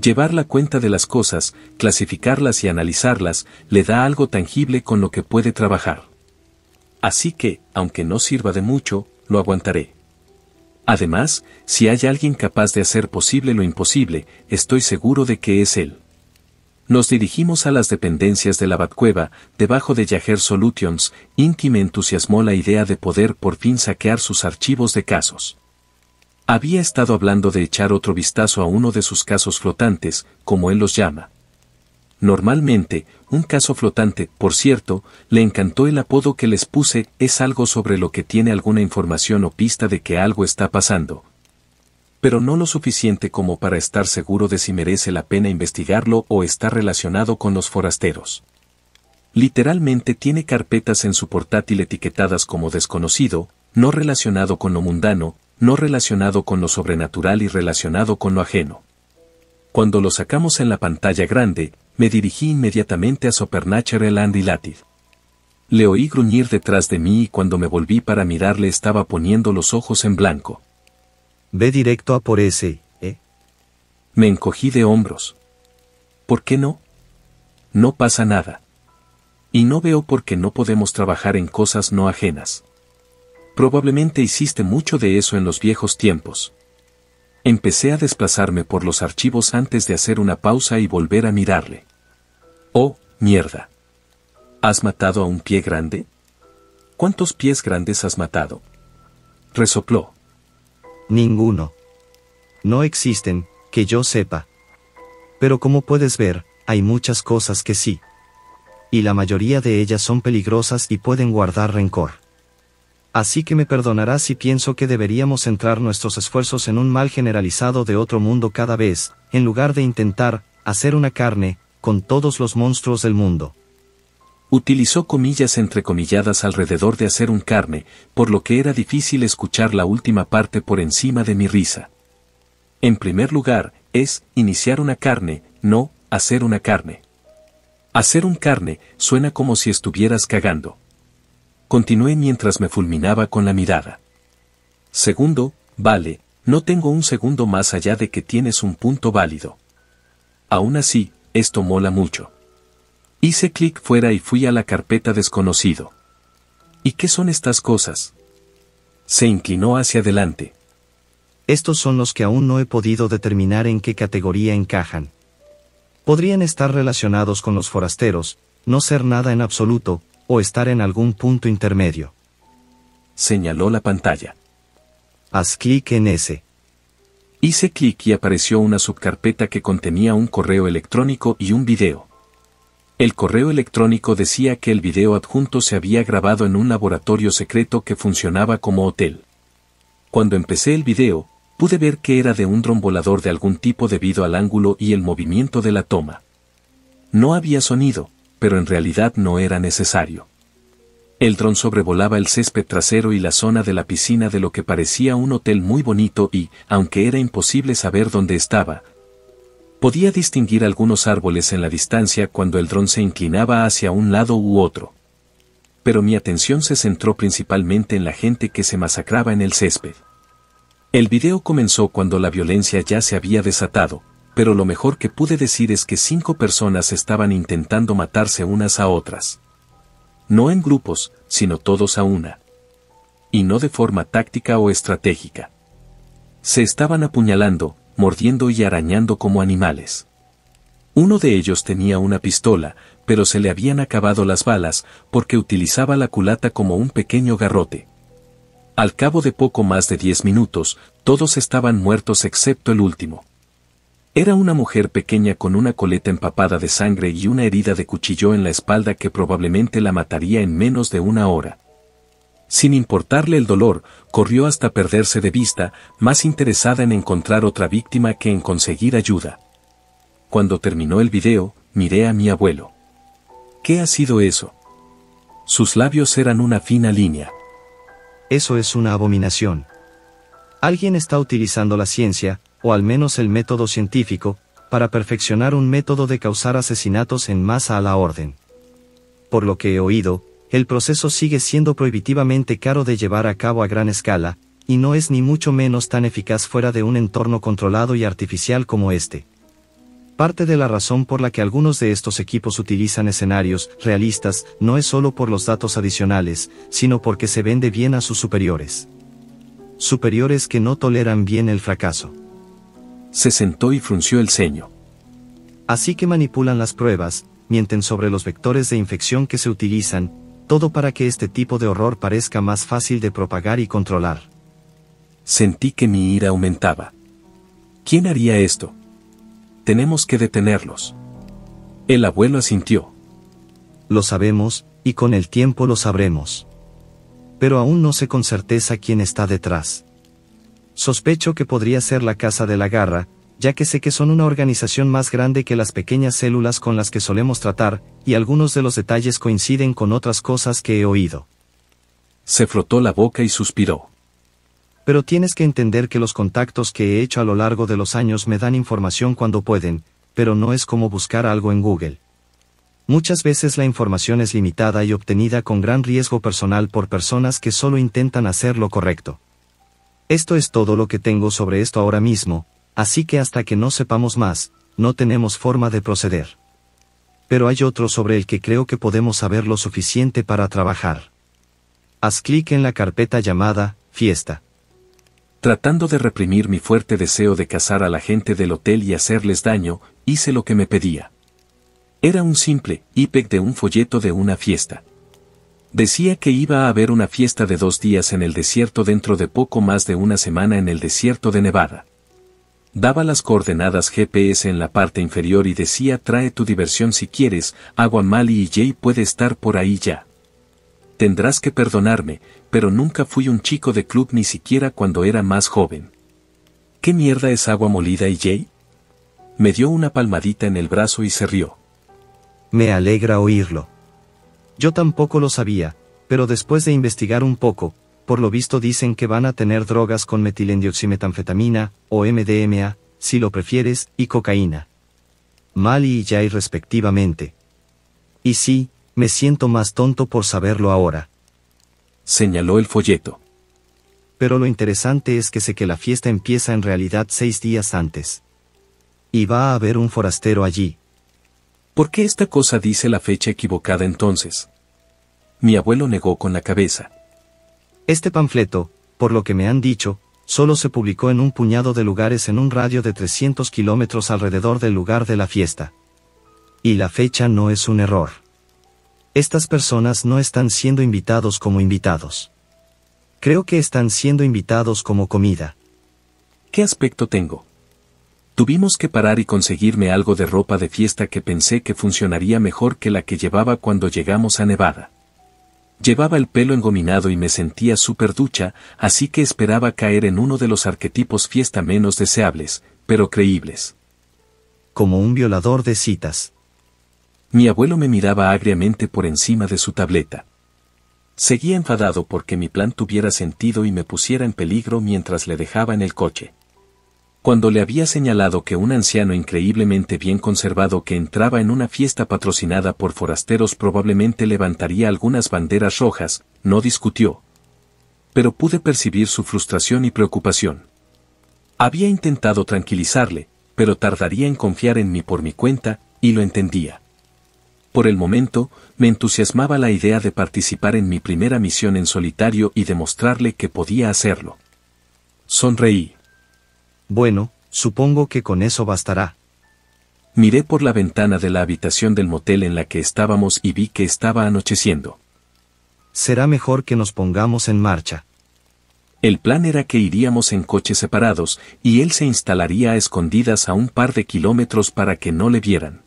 Llevar la cuenta de las cosas, clasificarlas y analizarlas, le da algo tangible con lo que puede trabajar. Así que, aunque no sirva de mucho, lo aguantaré. Además, si hay alguien capaz de hacer posible lo imposible, estoy seguro de que es él. Nos dirigimos a las dependencias de la Batcueva, debajo de Yager Solutions, Inc. y me entusiasmó la idea de poder por fin saquear sus archivos de casos. Había estado hablando de echar otro vistazo a uno de sus casos flotantes, como él los llama. Normalmente, un caso flotante, por cierto, le encantó el apodo que les puse, es algo sobre lo que tiene alguna información o pista de que algo está pasando. Pero no lo suficiente como para estar seguro de si merece la pena investigarlo o está relacionado con los forasteros. Literalmente tiene carpetas en su portátil etiquetadas como desconocido, no relacionado con lo mundano, no relacionado con lo sobrenatural y relacionado con lo ajeno. Cuando lo sacamos en la pantalla grande, me dirigí inmediatamente a Supernatural and Related. Le oí gruñir detrás de mí y cuando me volví para mirarle estaba poniendo los ojos en blanco. Ve directo a por ese, ¿eh? Me encogí de hombros. ¿Por qué no? No pasa nada. Y no veo por qué no podemos trabajar en cosas no ajenas. Probablemente hiciste mucho de eso en los viejos tiempos. Empecé a desplazarme por los archivos antes de hacer una pausa y volver a mirarle. Oh, mierda. ¿Has matado a un pie grande? ¿Cuántos pies grandes has matado? Resopló. Ninguno. No existen, que yo sepa. Pero como puedes ver, hay muchas cosas que sí. Y la mayoría de ellas son peligrosas y pueden guardar rencor. Así que me perdonarás si pienso que deberíamos centrar nuestros esfuerzos en un mal generalizado de otro mundo cada vez, en lugar de intentar hacer una carne con todos los monstruos del mundo. Utilizó comillas entrecomilladas alrededor de hacer un carne, por lo que era difícil escuchar la última parte por encima de mi risa. En primer lugar, es iniciar una carne, no hacer una carne. Hacer un carne suena como si estuvieras cagando. Continué mientras me fulminaba con la mirada. Segundo, vale, no tengo un segundo más allá de que tienes un punto válido. Aún así, esto mola mucho. Hice clic fuera y fui a la carpeta desconocido. ¿Y qué son estas cosas? Se inclinó hacia adelante. Estos son los que aún no he podido determinar en qué categoría encajan. Podrían estar relacionados con los forasteros, no ser nada en absoluto, o estar en algún punto intermedio. Señaló la pantalla. Haz clic en ese. Hice clic y apareció una subcarpeta que contenía un correo electrónico y un video. El correo electrónico decía que el video adjunto se había grabado en un laboratorio secreto que funcionaba como hotel. Cuando empecé el video, pude ver que era de un dron volador de algún tipo debido al ángulo y el movimiento de la toma. No había sonido, pero en realidad no era necesario. El dron sobrevolaba el césped trasero y la zona de la piscina de lo que parecía un hotel muy bonito y, aunque era imposible saber dónde estaba, podía distinguir algunos árboles en la distancia cuando el dron se inclinaba hacia un lado u otro. Pero mi atención se centró principalmente en la gente que se masacraba en el césped. El video comenzó cuando la violencia ya se había desatado, pero lo mejor que pude decir es que 5 personas estaban intentando matarse unas a otras. No en grupos, sino todos a una. Y no de forma táctica o estratégica. Se estaban apuñalando, mordiendo y arañando como animales. Uno de ellos tenía una pistola, pero se le habían acabado las balas, porque utilizaba la culata como un pequeño garrote. Al cabo de poco más de 10 minutos, todos estaban muertos excepto el último. Era una mujer pequeña con una coleta empapada de sangre y una herida de cuchillo en la espalda que probablemente la mataría en menos de una hora. Sin importarle el dolor, corrió hasta perderse de vista, más interesada en encontrar otra víctima que en conseguir ayuda. Cuando terminó el video, miré a mi abuelo. ¿Qué ha sido eso? Sus labios eran una fina línea. Eso es una abominación. Alguien está utilizando la ciencia, o al menos el método científico, para perfeccionar un método de causar asesinatos en masa a la orden. Por lo que he oído, el proceso sigue siendo prohibitivamente caro de llevar a cabo a gran escala, y no es ni mucho menos tan eficaz fuera de un entorno controlado y artificial como este. Parte de la razón por la que algunos de estos equipos utilizan escenarios realistas no es solo por los datos adicionales, sino porque se vende bien a sus superiores. Superiores que no toleran bien el fracaso. Se sentó y frunció el ceño. Así que manipulan las pruebas, mienten sobre los vectores de infección que se utilizan, todo para que este tipo de horror parezca más fácil de propagar y controlar. Sentí que mi ira aumentaba. ¿Quién haría esto? Tenemos que detenerlos. El abuelo asintió. Lo sabemos, y con el tiempo lo sabremos. Pero aún no sé con certeza quién está detrás. Sospecho que podría ser la Casa de la Garra, ya que sé que son una organización más grande que las pequeñas células con las que solemos tratar, y algunos de los detalles coinciden con otras cosas que he oído. Se frotó la boca y suspiró. Pero tienes que entender que los contactos que he hecho a lo largo de los años me dan información cuando pueden, pero no es como buscar algo en Google. Muchas veces la información es limitada y obtenida con gran riesgo personal por personas que solo intentan hacer lo correcto. Esto es todo lo que tengo sobre esto ahora mismo, así que hasta que no sepamos más, no tenemos forma de proceder. Pero hay otro sobre el que creo que podemos saber lo suficiente para trabajar. Haz clic en la carpeta llamada Fiesta. Tratando de reprimir mi fuerte deseo de cazar a la gente del hotel y hacerles daño, hice lo que me pedía. Era un simple IPEC de un folleto de una fiesta. Decía que iba a haber una fiesta de 2 días en el desierto dentro de poco más de una semana en el desierto de Nevada. Daba las coordenadas GPS en la parte inferior y decía: trae tu diversión si quieres, Agua Mali y Jay puede estar por ahí ya. Tendrás que perdonarme, pero nunca fui un chico de club ni siquiera cuando era más joven. ¿Qué mierda es Agua Molida y Jay? Me dio una palmadita en el brazo y se rió. Me alegra oírlo. Yo tampoco lo sabía, pero después de investigar un poco, por lo visto dicen que van a tener drogas con metilendioximetanfetamina, o MDMA, si lo prefieres, y cocaína. Mali y Jay respectivamente. Y sí, me siento más tonto por saberlo ahora. Señaló el folleto. Pero lo interesante es que sé que la fiesta empieza en realidad 6 días antes. Y va a haber un forastero allí. ¿Por qué esta cosa dice la fecha equivocada entonces? Mi abuelo negó con la cabeza. Este panfleto, por lo que me han dicho, solo se publicó en un puñado de lugares en un radio de 300 kilómetros alrededor del lugar de la fiesta. Y la fecha no es un error. Estas personas no están siendo invitados como invitados. Creo que están siendo invitados como comida. ¿Qué aspecto tengo? Tuvimos que parar y conseguirme algo de ropa de fiesta que pensé que funcionaría mejor que la que llevaba cuando llegamos a Nevada. Llevaba el pelo engominado y me sentía súper ducha, así que esperaba caer en uno de los arquetipos fiesta menos deseables, pero creíbles. Como un violador de citas. Mi abuelo me miraba agriamente por encima de su tableta. Seguía enfadado porque mi plan tuviera sentido y me pusiera en peligro mientras le dejaba en el coche. Cuando le había señalado que un anciano increíblemente bien conservado que entraba en una fiesta patrocinada por forasteros probablemente levantaría algunas banderas rojas, no discutió. Pero pude percibir su frustración y preocupación. Había intentado tranquilizarle, pero tardaría en confiar en mí por mi cuenta, y lo entendía. Por el momento, me entusiasmaba la idea de participar en mi primera misión en solitario y demostrarle que podía hacerlo. Sonreí. Bueno, supongo que con eso bastará. Miré por la ventana de la habitación del motel en la que estábamos y vi que estaba anocheciendo. Será mejor que nos pongamos en marcha. El plan era que iríamos en coches separados, y él se instalaría a escondidas a un par de kilómetros para que no le vieran.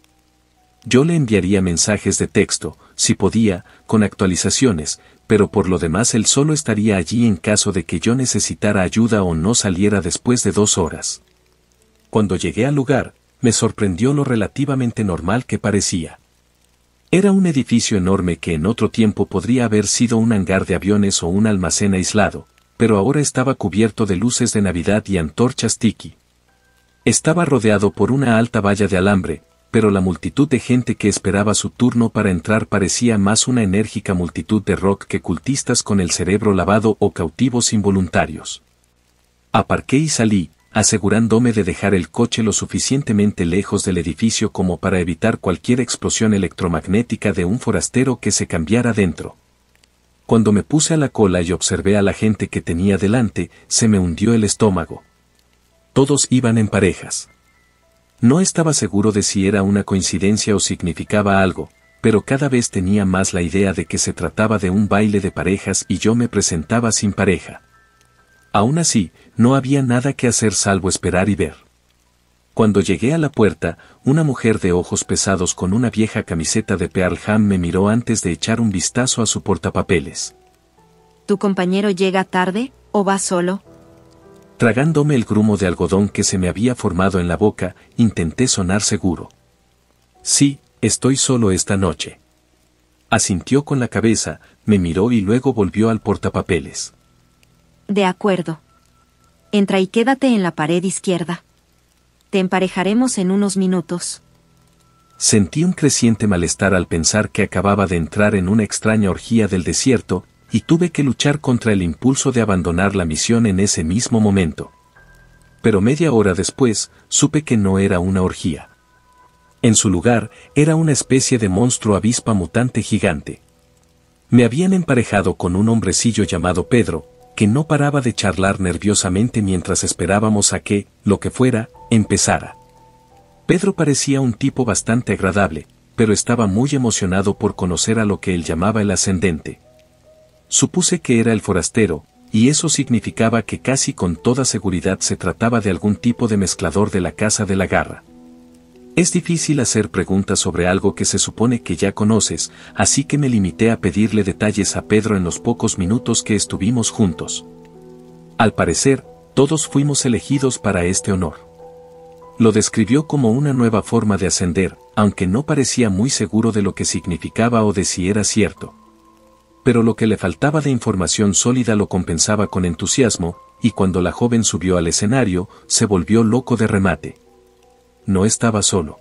Yo le enviaría mensajes de texto, si podía, con actualizaciones, pero por lo demás él solo estaría allí en caso de que yo necesitara ayuda o no saliera después de 2 horas. Cuando llegué al lugar, me sorprendió lo relativamente normal que parecía. Era un edificio enorme que en otro tiempo podría haber sido un hangar de aviones o un almacén aislado, pero ahora estaba cubierto de luces de Navidad y antorchas tiki. Estaba rodeado por una alta valla de alambre, pero la multitud de gente que esperaba su turno para entrar parecía más una enérgica multitud de rock que cultistas con el cerebro lavado o cautivos involuntarios. Aparqué y salí, asegurándome de dejar el coche lo suficientemente lejos del edificio como para evitar cualquier explosión electromagnética de un forastero que se cambiara dentro. Cuando me puse a la cola y observé a la gente que tenía delante, se me hundió el estómago. Todos iban en parejas. No estaba seguro de si era una coincidencia o significaba algo, pero cada vez tenía más la idea de que se trataba de un baile de parejas y yo me presentaba sin pareja. Aún así, no había nada que hacer salvo esperar y ver. Cuando llegué a la puerta, una mujer de ojos pesados con una vieja camiseta de Pearl Jam me miró antes de echar un vistazo a su portapapeles. ¿Tu compañero llega tarde, o va solo? Tragándome el grumo de algodón que se me había formado en la boca, intenté sonar seguro. Sí, estoy solo esta noche. Asintió con la cabeza, me miró y luego volvió al portapapeles. De acuerdo. Entra y quédate en la pared izquierda. Te emparejaremos en unos minutos. Sentí un creciente malestar al pensar que acababa de entrar en una extraña orgía del desierto, y tuve que luchar contra el impulso de abandonar la misión en ese mismo momento. Pero media hora después, supe que no era una orgía. En su lugar, era una especie de monstruo avispa mutante gigante. Me habían emparejado con un hombrecillo llamado Pedro, que no paraba de charlar nerviosamente mientras esperábamos a que, lo que fuera, empezara. Pedro parecía un tipo bastante agradable, pero estaba muy emocionado por conocer a lo que él llamaba el ascendente. Supuse que era el forastero, y eso significaba que casi con toda seguridad se trataba de algún tipo de mezclador de la Casa de la Garra. Es difícil hacer preguntas sobre algo que se supone que ya conoces, así que me limité a pedirle detalles a Pedro en los pocos minutos que estuvimos juntos. Al parecer, todos fuimos elegidos para este honor. Lo describió como una nueva forma de ascender, aunque no parecía muy seguro de lo que significaba o de si era cierto. Pero lo que le faltaba de información sólida lo compensaba con entusiasmo, y cuando la joven subió al escenario, se volvió loco de remate. No estaba solo.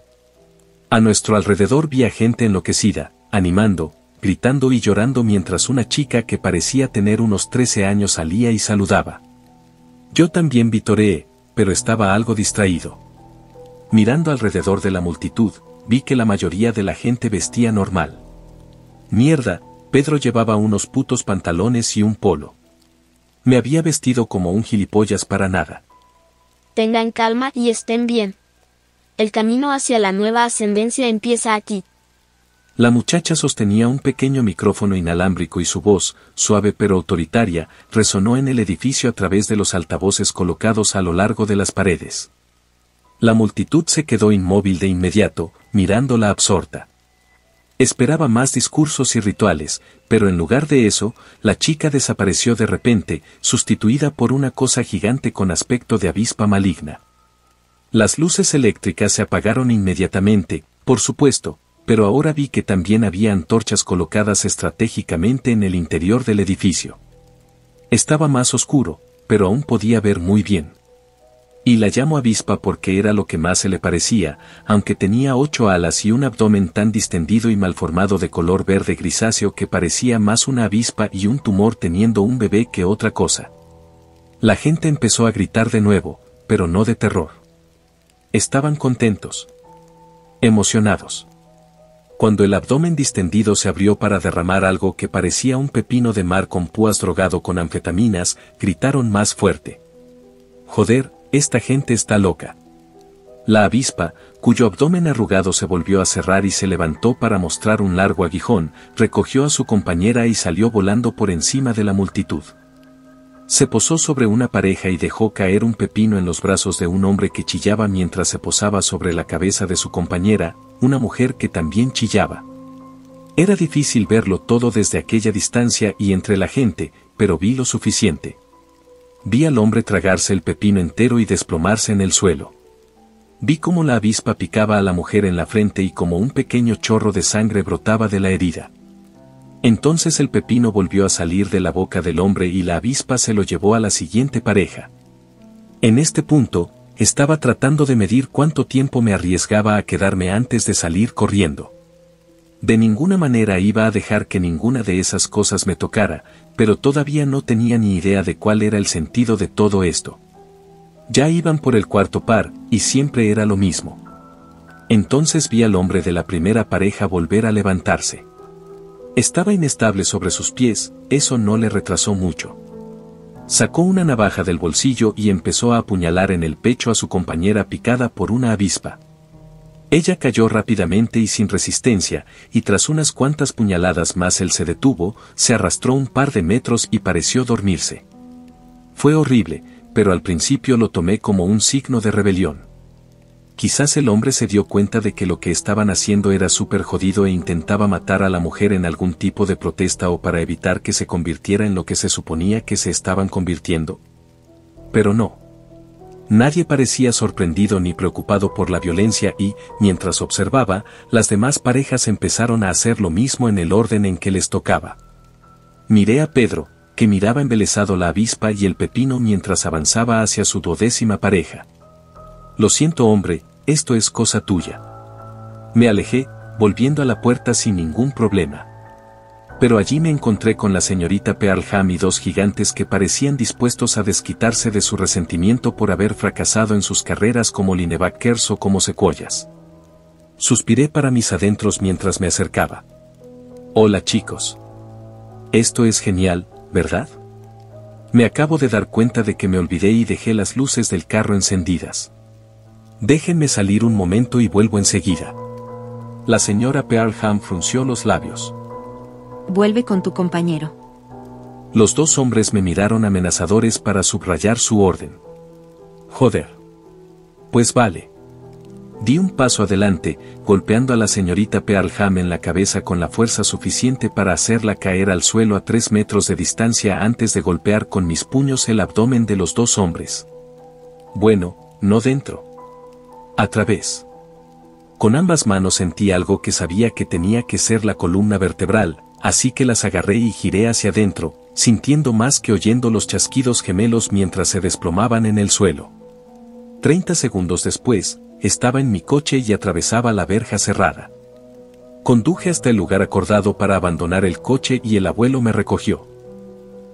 A nuestro alrededor vi a gente enloquecida, animando, gritando y llorando mientras una chica que parecía tener unos 13 años salía y saludaba. Yo también vitoreé, pero estaba algo distraído. Mirando alrededor de la multitud, vi que la mayoría de la gente vestía normal. Mierda, Pedro llevaba unos putos pantalones y un polo. Me había vestido como un gilipollas para nada. Tengan calma y estén bien. El camino hacia la nueva ascendencia empieza aquí. La muchacha sostenía un pequeño micrófono inalámbrico y su voz, suave pero autoritaria, resonó en el edificio a través de los altavoces colocados a lo largo de las paredes. La multitud se quedó inmóvil de inmediato, mirándola absorta. Esperaba más discursos y rituales, pero en lugar de eso, la chica desapareció de repente, sustituida por una cosa gigante con aspecto de avispa maligna. Las luces eléctricas se apagaron inmediatamente, por supuesto, pero ahora vi que también había antorchas colocadas estratégicamente en el interior del edificio. Estaba más oscuro, pero aún podía ver muy bien. Y la llamo avispa porque era lo que más se le parecía, aunque tenía 8 alas y un abdomen tan distendido y malformado de color verde grisáceo que parecía más una avispa y un tumor teniendo un bebé que otra cosa. La gente empezó a gritar de nuevo, pero no de terror. Estaban contentos. Emocionados. Cuando el abdomen distendido se abrió para derramar algo que parecía un pepino de mar con púas drogado con anfetaminas, gritaron más fuerte. Joder, esta gente está loca. La avispa, cuyo abdomen arrugado se volvió a cerrar y se levantó para mostrar un largo aguijón, recogió a su compañera y salió volando por encima de la multitud. Se posó sobre una pareja y dejó caer un pepino en los brazos de un hombre que chillaba mientras se posaba sobre la cabeza de su compañera, una mujer que también chillaba. Era difícil verlo todo desde aquella distancia y entre la gente, pero vi lo suficiente. Vi al hombre tragarse el pepino entero y desplomarse en el suelo. Vi cómo la avispa picaba a la mujer en la frente y cómo un pequeño chorro de sangre brotaba de la herida. Entonces el pepino volvió a salir de la boca del hombre y la avispa se lo llevó a la siguiente pareja. En este punto, estaba tratando de medir cuánto tiempo me arriesgaba a quedarme antes de salir corriendo. De ninguna manera iba a dejar que ninguna de esas cosas me tocara, pero todavía no tenía ni idea de cuál era el sentido de todo esto. Ya iban por el cuarto par, y siempre era lo mismo. Entonces vi al hombre de la primera pareja volver a levantarse. Estaba inestable sobre sus pies, eso no le retrasó mucho. Sacó una navaja del bolsillo y empezó a apuñalar en el pecho a su compañera picada por una avispa. Ella cayó rápidamente y sin resistencia, y tras unas cuantas puñaladas más él se detuvo, se arrastró un par de metros y pareció dormirse. Fue horrible, pero al principio lo tomé como un signo de rebelión. Quizás el hombre se dio cuenta de que lo que estaban haciendo era súper jodido e intentaba matar a la mujer en algún tipo de protesta o para evitar que se convirtiera en lo que se suponía que se estaban convirtiendo. Pero no. Nadie parecía sorprendido ni preocupado por la violencia y, mientras observaba, las demás parejas empezaron a hacer lo mismo en el orden en que les tocaba. Miré a Pedro, que miraba embelesado la avispa y el pepino mientras avanzaba hacia su 12ª pareja. Lo siento, hombre, esto es cosa tuya. Me alejé, volviendo a la puerta sin ningún problema. Pero allí me encontré con la señorita Pearlham y 2 gigantes que parecían dispuestos a desquitarse de su resentimiento por haber fracasado en sus carreras como linebackers o como secuoyas. Suspiré para mis adentros mientras me acercaba. Hola, chicos. Esto es genial, ¿verdad? Me acabo de dar cuenta de que me olvidé y dejé las luces del carro encendidas. Déjenme salir un momento y vuelvo enseguida. La señora Pearlham frunció los labios. Vuelve con tu compañero. Los 2 hombres me miraron amenazadores para subrayar su orden. Joder. Pues vale. Di un paso adelante, golpeando a la señorita Pearlham en la cabeza con la fuerza suficiente para hacerla caer al suelo a 3 metros de distancia antes de golpear con mis puños el abdomen de los 2 hombres. Bueno, no dentro. A través. Con ambas manos sentí algo que sabía que tenía que ser la columna vertebral, así que las agarré y giré hacia adentro, sintiendo más que oyendo los chasquidos gemelos mientras se desplomaban en el suelo. 30 segundos después, estaba en mi coche y atravesaba la verja cerrada. Conduje hasta el lugar acordado para abandonar el coche y el abuelo me recogió.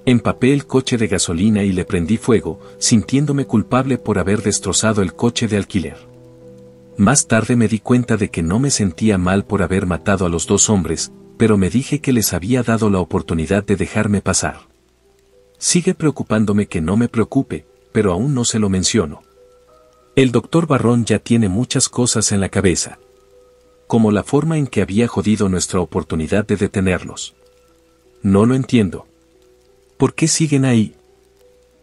Empapé el coche de gasolina y le prendí fuego, sintiéndome culpable por haber destrozado el coche de alquiler. Más tarde me di cuenta de que no me sentía mal por haber matado a los 2 hombres, pero me dije que les había dado la oportunidad de dejarme pasar. Sigue preocupándome que no me preocupe, pero aún no se lo menciono. El doctor Barrón ya tiene muchas cosas en la cabeza. Como la forma en que había jodido nuestra oportunidad de detenerlos. No lo entiendo. ¿Por qué siguen ahí?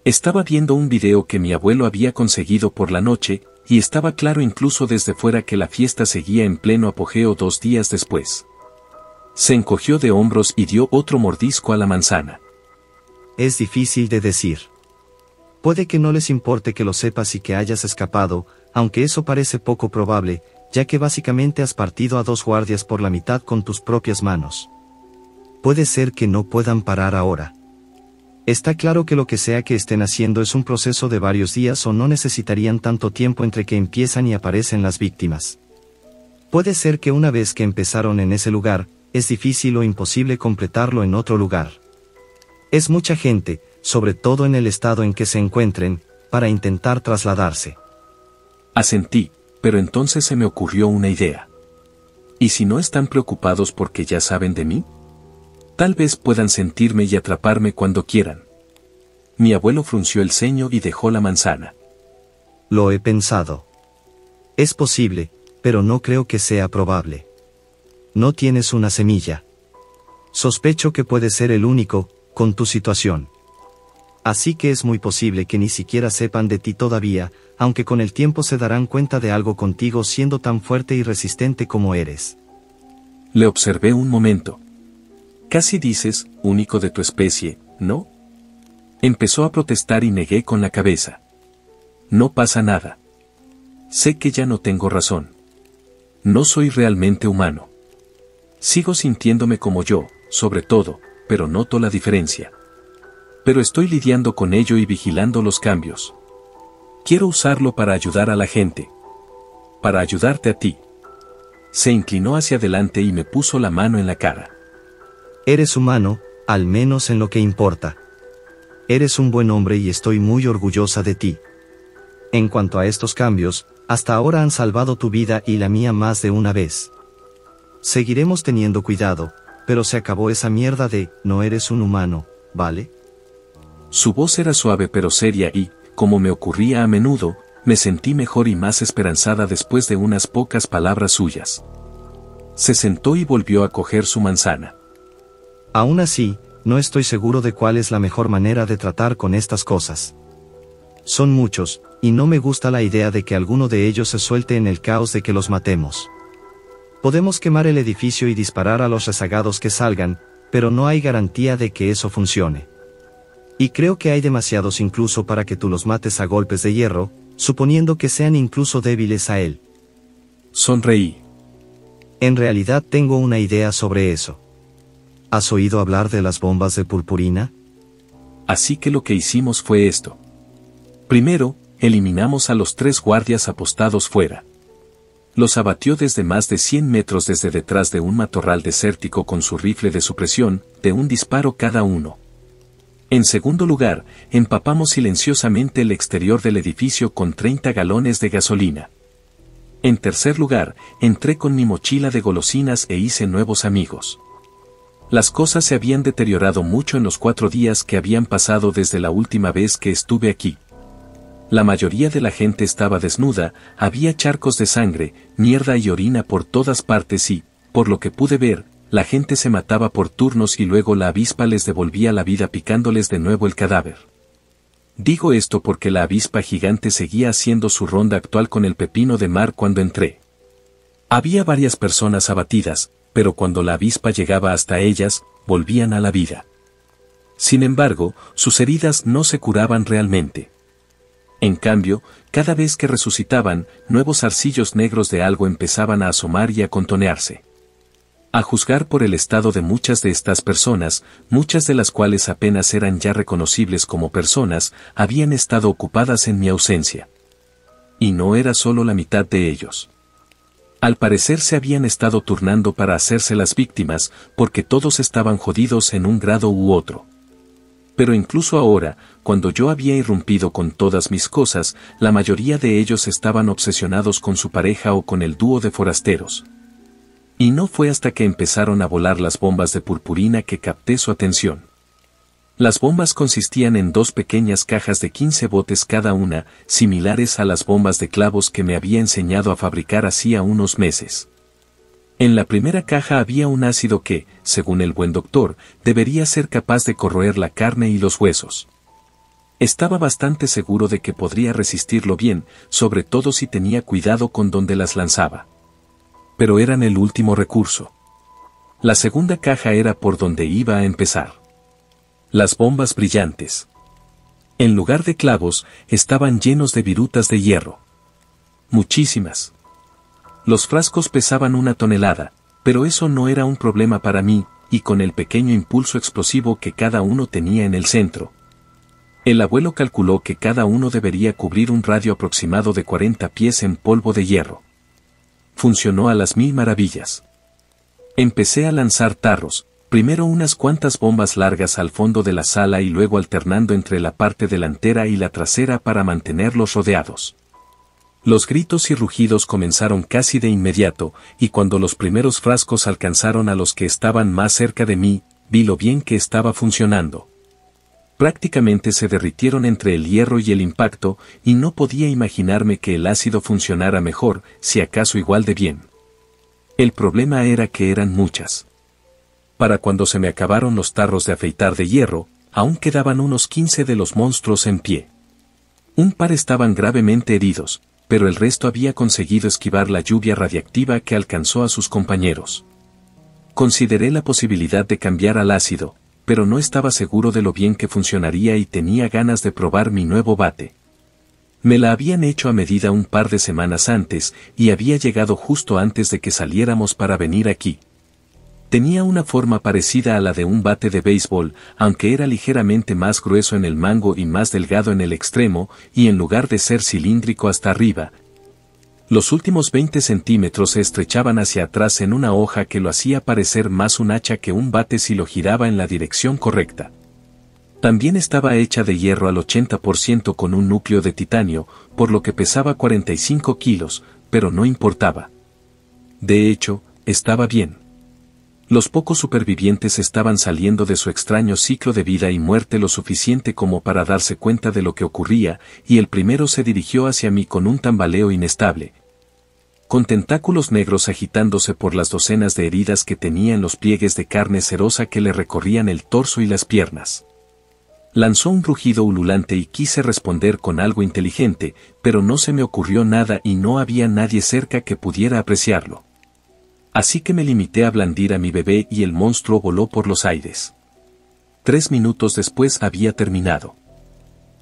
Estaba viendo un video que mi abuelo había conseguido por la noche, y estaba claro incluso desde fuera que la fiesta seguía en pleno apogeo 2 días después. Se encogió de hombros y dio otro mordisco a la manzana. Es difícil de decir. Puede que no les importe que lo sepas y que hayas escapado, aunque eso parece poco probable, ya que básicamente has partido a 2 guardias por la mitad con tus propias manos. Puede ser que no puedan parar ahora. Está claro que lo que sea que estén haciendo es un proceso de varios días o no necesitarían tanto tiempo entre que empiezan y aparecen las víctimas. Puede ser que una vez que empezaron en ese lugar, es difícil o imposible completarlo en otro lugar. Es mucha gente, sobre todo en el estado en que se encuentren, para intentar trasladarse. Asentí, pero entonces se me ocurrió una idea. ¿Y si no están preocupados porque ya saben de mí? Tal vez puedan sentirme y atraparme cuando quieran. Mi abuelo frunció el ceño y dejó la manzana. Lo he pensado. Es posible, pero no creo que sea probable. No tienes una semilla. Sospecho que puedes ser el único, con tu situación. Así que es muy posible que ni siquiera sepan de ti todavía, aunque con el tiempo se darán cuenta de algo contigo siendo tan fuerte y resistente como eres. Le observé un momento. Casi dices, único de tu especie, ¿no? Empezó a protestar y negué con la cabeza. No pasa nada. Sé que ya no tengo razón. No soy realmente humano. Sigo sintiéndome como yo, sobre todo, pero noto la diferencia. Pero estoy lidiando con ello y vigilando los cambios. Quiero usarlo para ayudar a la gente. Para ayudarte a ti. Se inclinó hacia adelante y me puso la mano en la cara. Eres humano, al menos en lo que importa. Eres un buen hombre y estoy muy orgullosa de ti. En cuanto a estos cambios, hasta ahora han salvado tu vida y la mía más de una vez. Seguiremos teniendo cuidado, pero se acabó esa mierda de, no eres un humano, ¿vale? Su voz era suave pero seria y, como me ocurría a menudo, me sentí mejor y más esperanzada después de unas pocas palabras suyas. Se sentó y volvió a coger su manzana. Aún así, no estoy seguro de cuál es la mejor manera de tratar con estas cosas. Son muchos, y no me gusta la idea de que alguno de ellos se suelte en el caos de que los matemos. Podemos quemar el edificio y disparar a los rezagados que salgan, pero no hay garantía de que eso funcione. Y creo que hay demasiados incluso para que tú los mates a golpes de hierro, suponiendo que sean incluso débiles a él. Sonreí. En realidad tengo una idea sobre eso. ¿Has oído hablar de las bombas de purpurina? Así que lo que hicimos fue esto. Primero, eliminamos a los 3 guardias apostados fuera. Los abatió desde más de 100 metros desde detrás de un matorral desértico con su rifle de supresión, de un disparo cada uno. En segundo lugar, empapamos silenciosamente el exterior del edificio con 30 galones de gasolina. En tercer lugar, entré con mi mochila de golosinas e hice nuevos amigos. Las cosas se habían deteriorado mucho en los 4 días que habían pasado desde la última vez que estuve aquí. La mayoría de la gente estaba desnuda, había charcos de sangre, mierda y orina por todas partes y, por lo que pude ver, la gente se mataba por turnos y luego la avispa les devolvía la vida picándoles de nuevo el cadáver. Digo esto porque la avispa gigante seguía haciendo su ronda actual con el pepino de mar cuando entré. Había varias personas abatidas, pero cuando la avispa llegaba hasta ellas, volvían a la vida. Sin embargo, sus heridas no se curaban realmente. En cambio, cada vez que resucitaban, nuevos arcillos negros de algo empezaban a asomar y a contonearse. A juzgar por el estado de muchas de estas personas, muchas de las cuales apenas eran ya reconocibles como personas, habían estado ocupadas en mi ausencia. Y no era solo la mitad de ellos. Al parecer se habían estado turnando para hacerse las víctimas, porque todos estaban jodidos en un grado u otro. Pero incluso ahora, cuando yo había irrumpido con todas mis cosas, la mayoría de ellos estaban obsesionados con su pareja o con el dúo de forasteros. Y no fue hasta que empezaron a volar las bombas de purpurina que capté su atención. Las bombas consistían en 2 pequeñas cajas de 15 botes cada una, similares a las bombas de clavos que me había enseñado a fabricar hacía unos meses. En la primera caja había un ácido que, según el buen doctor, debería ser capaz de corroer la carne y los huesos. Estaba bastante seguro de que podría resistirlo bien, sobre todo si tenía cuidado con dónde las lanzaba. Pero eran el último recurso. La segunda caja era por donde iba a empezar. Las bombas brillantes. En lugar de clavos, estaban llenos de virutas de hierro. Muchísimas. Los frascos pesaban 1 tonelada, pero eso no era un problema para mí, y con el pequeño impulso explosivo que cada uno tenía en el centro. El abuelo calculó que cada uno debería cubrir un radio aproximado de 40 pies en polvo de hierro. Funcionó a las 1000 maravillas. Empecé a lanzar tarros, primero unas cuantas bombas largas al fondo de la sala y luego alternando entre la parte delantera y la trasera para mantenerlos rodeados. Los gritos y rugidos comenzaron casi de inmediato, y cuando los primeros frascos alcanzaron a los que estaban más cerca de mí, vi lo bien que estaba funcionando. Prácticamente se derritieron entre el hierro y el impacto, y no podía imaginarme que el ácido funcionara mejor, si acaso igual de bien. El problema era que eran muchas. Para cuando se me acabaron los tarros de afeitar de hierro, aún quedaban unos 15 de los monstruos en pie. Un par estaban gravemente heridos, pero el resto había conseguido esquivar la lluvia radiactiva que alcanzó a sus compañeros. Consideré la posibilidad de cambiar al ácido, pero no estaba seguro de lo bien que funcionaría y tenía ganas de probar mi nuevo bate. Me la habían hecho a medida un par de semanas antes, y había llegado justo antes de que saliéramos para venir aquí. Tenía una forma parecida a la de un bate de béisbol, aunque era ligeramente más grueso en el mango y más delgado en el extremo, y en lugar de ser cilíndrico hasta arriba, los últimos 20 centímetros se estrechaban hacia atrás en una hoja que lo hacía parecer más un hacha que un bate si lo giraba en la dirección correcta. También estaba hecha de hierro al 80% con un núcleo de titanio, por lo que pesaba 45 kilos, pero no importaba. De hecho, estaba bien. Los pocos supervivientes estaban saliendo de su extraño ciclo de vida y muerte lo suficiente como para darse cuenta de lo que ocurría, y el primero se dirigió hacia mí con un tambaleo inestable, con tentáculos negros agitándose por las docenas de heridas que tenía en los pliegues de carne cerosa que le recorrían el torso y las piernas. Lanzó un rugido ululante y quise responder con algo inteligente, pero no se me ocurrió nada y no había nadie cerca que pudiera apreciarlo. Así que me limité a blandir a mi bebé y el monstruo voló por los aires. 3 minutos después había terminado.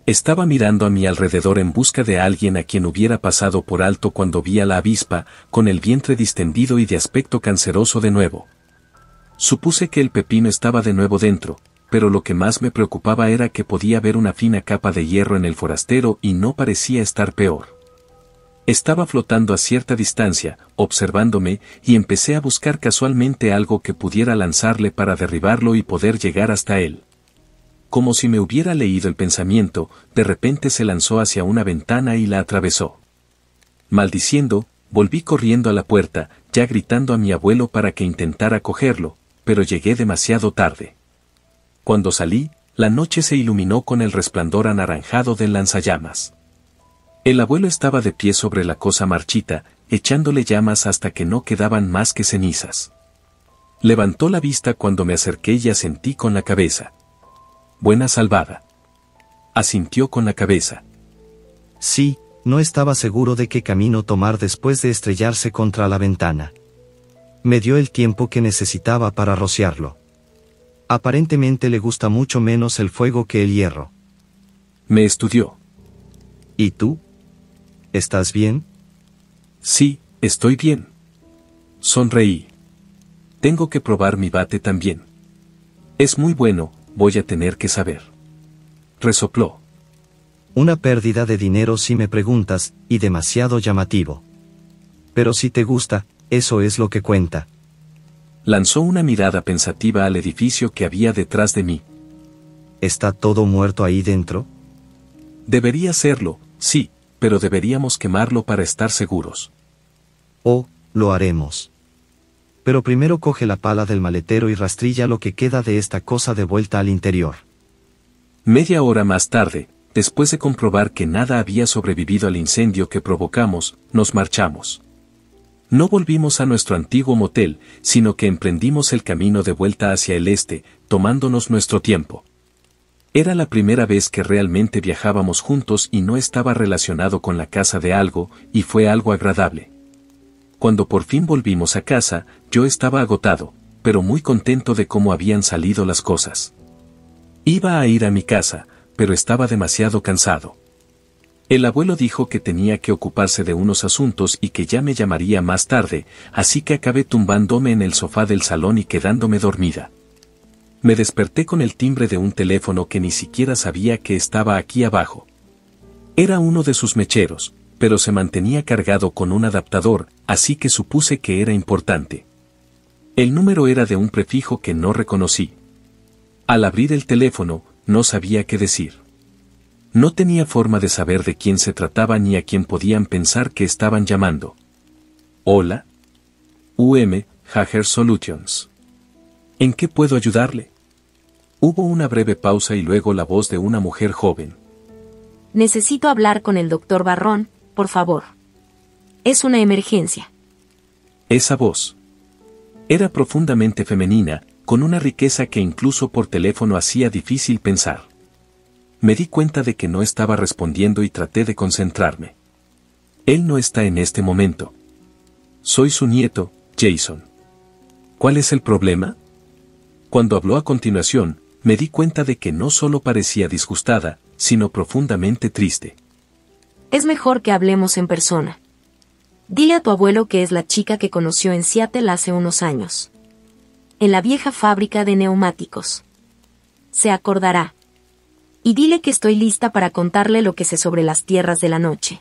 Estaba mirando a mi alrededor en busca de alguien a quien hubiera pasado por alto cuando vi a la avispa, con el vientre distendido y de aspecto canceroso de nuevo. Supuse que el pepino estaba de nuevo dentro, pero lo que más me preocupaba era que podía ver una fina capa de hierro en el forastero y no parecía estar peor. Estaba flotando a cierta distancia, observándome, y empecé a buscar casualmente algo que pudiera lanzarle para derribarlo y poder llegar hasta él. Como si me hubiera leído el pensamiento, de repente se lanzó hacia una ventana y la atravesó. Maldiciendo, volví corriendo a la puerta, ya gritando a mi abuelo para que intentara cogerlo, pero llegué demasiado tarde. Cuando salí, la noche se iluminó con el resplandor anaranjado del lanzallamas. El abuelo estaba de pie sobre la cosa marchita, echándole llamas hasta que no quedaban más que cenizas. Levantó la vista cuando me acerqué y asentí con la cabeza. Buena salvada. Asintió con la cabeza. Sí, no estaba seguro de qué camino tomar después de estrellarse contra la ventana. Me dio el tiempo que necesitaba para rociarlo. Aparentemente le gusta mucho menos el fuego que el hierro. Me estudió. ¿Y tú? ¿Estás bien? Sí, estoy bien. Sonreí. Tengo que probar mi bate también. Es muy bueno, voy a tener que saber. Resopló. Una pérdida de dinero si me preguntas, y demasiado llamativo. Pero si te gusta, eso es lo que cuenta. Lanzó una mirada pensativa al edificio que había detrás de mí. ¿Está todo muerto ahí dentro? Debería serlo, sí, pero deberíamos quemarlo para estar seguros. Oh, lo haremos. Pero primero coge la pala del maletero y rastrilla lo que queda de esta cosa de vuelta al interior. Media hora más tarde, después de comprobar que nada había sobrevivido al incendio que provocamos, nos marchamos. No volvimos a nuestro antiguo motel, sino que emprendimos el camino de vuelta hacia el este, tomándonos nuestro tiempo. Era la primera vez que realmente viajábamos juntos y no estaba relacionado con la casa de algo, y fue algo agradable. Cuando por fin volvimos a casa, yo estaba agotado, pero muy contento de cómo habían salido las cosas. Iba a ir a mi casa, pero estaba demasiado cansado. El abuelo dijo que tenía que ocuparse de unos asuntos y que ya me llamaría más tarde, así que acabé tumbándome en el sofá del salón y quedándome dormida. Me desperté con el timbre de un teléfono que ni siquiera sabía que estaba aquí abajo. Era uno de sus mecheros, pero se mantenía cargado con un adaptador, así que supuse que era importante. El número era de un prefijo que no reconocí. Al abrir el teléfono, no sabía qué decir. No tenía forma de saber de quién se trataba ni a quién podían pensar que estaban llamando. Hola. Hager Solutions. ¿En qué puedo ayudarle? Hubo una breve pausa y luego la voz de una mujer joven. Necesito hablar con el doctor Barrón, por favor. Es una emergencia. Esa voz era profundamente femenina, con una riqueza que incluso por teléfono hacía difícil pensar. Me di cuenta de que no estaba respondiendo y traté de concentrarme. Él no está en este momento. Soy su nieto, Jason. ¿Cuál es el problema? Cuando habló a continuación, me di cuenta de que no solo parecía disgustada, sino profundamente triste. Es mejor que hablemos en persona. Dile a tu abuelo que es la chica que conoció en Seattle hace unos años. En la vieja fábrica de neumáticos. Se acordará. Y dile que estoy lista para contarle lo que sé sobre las tierras de la noche.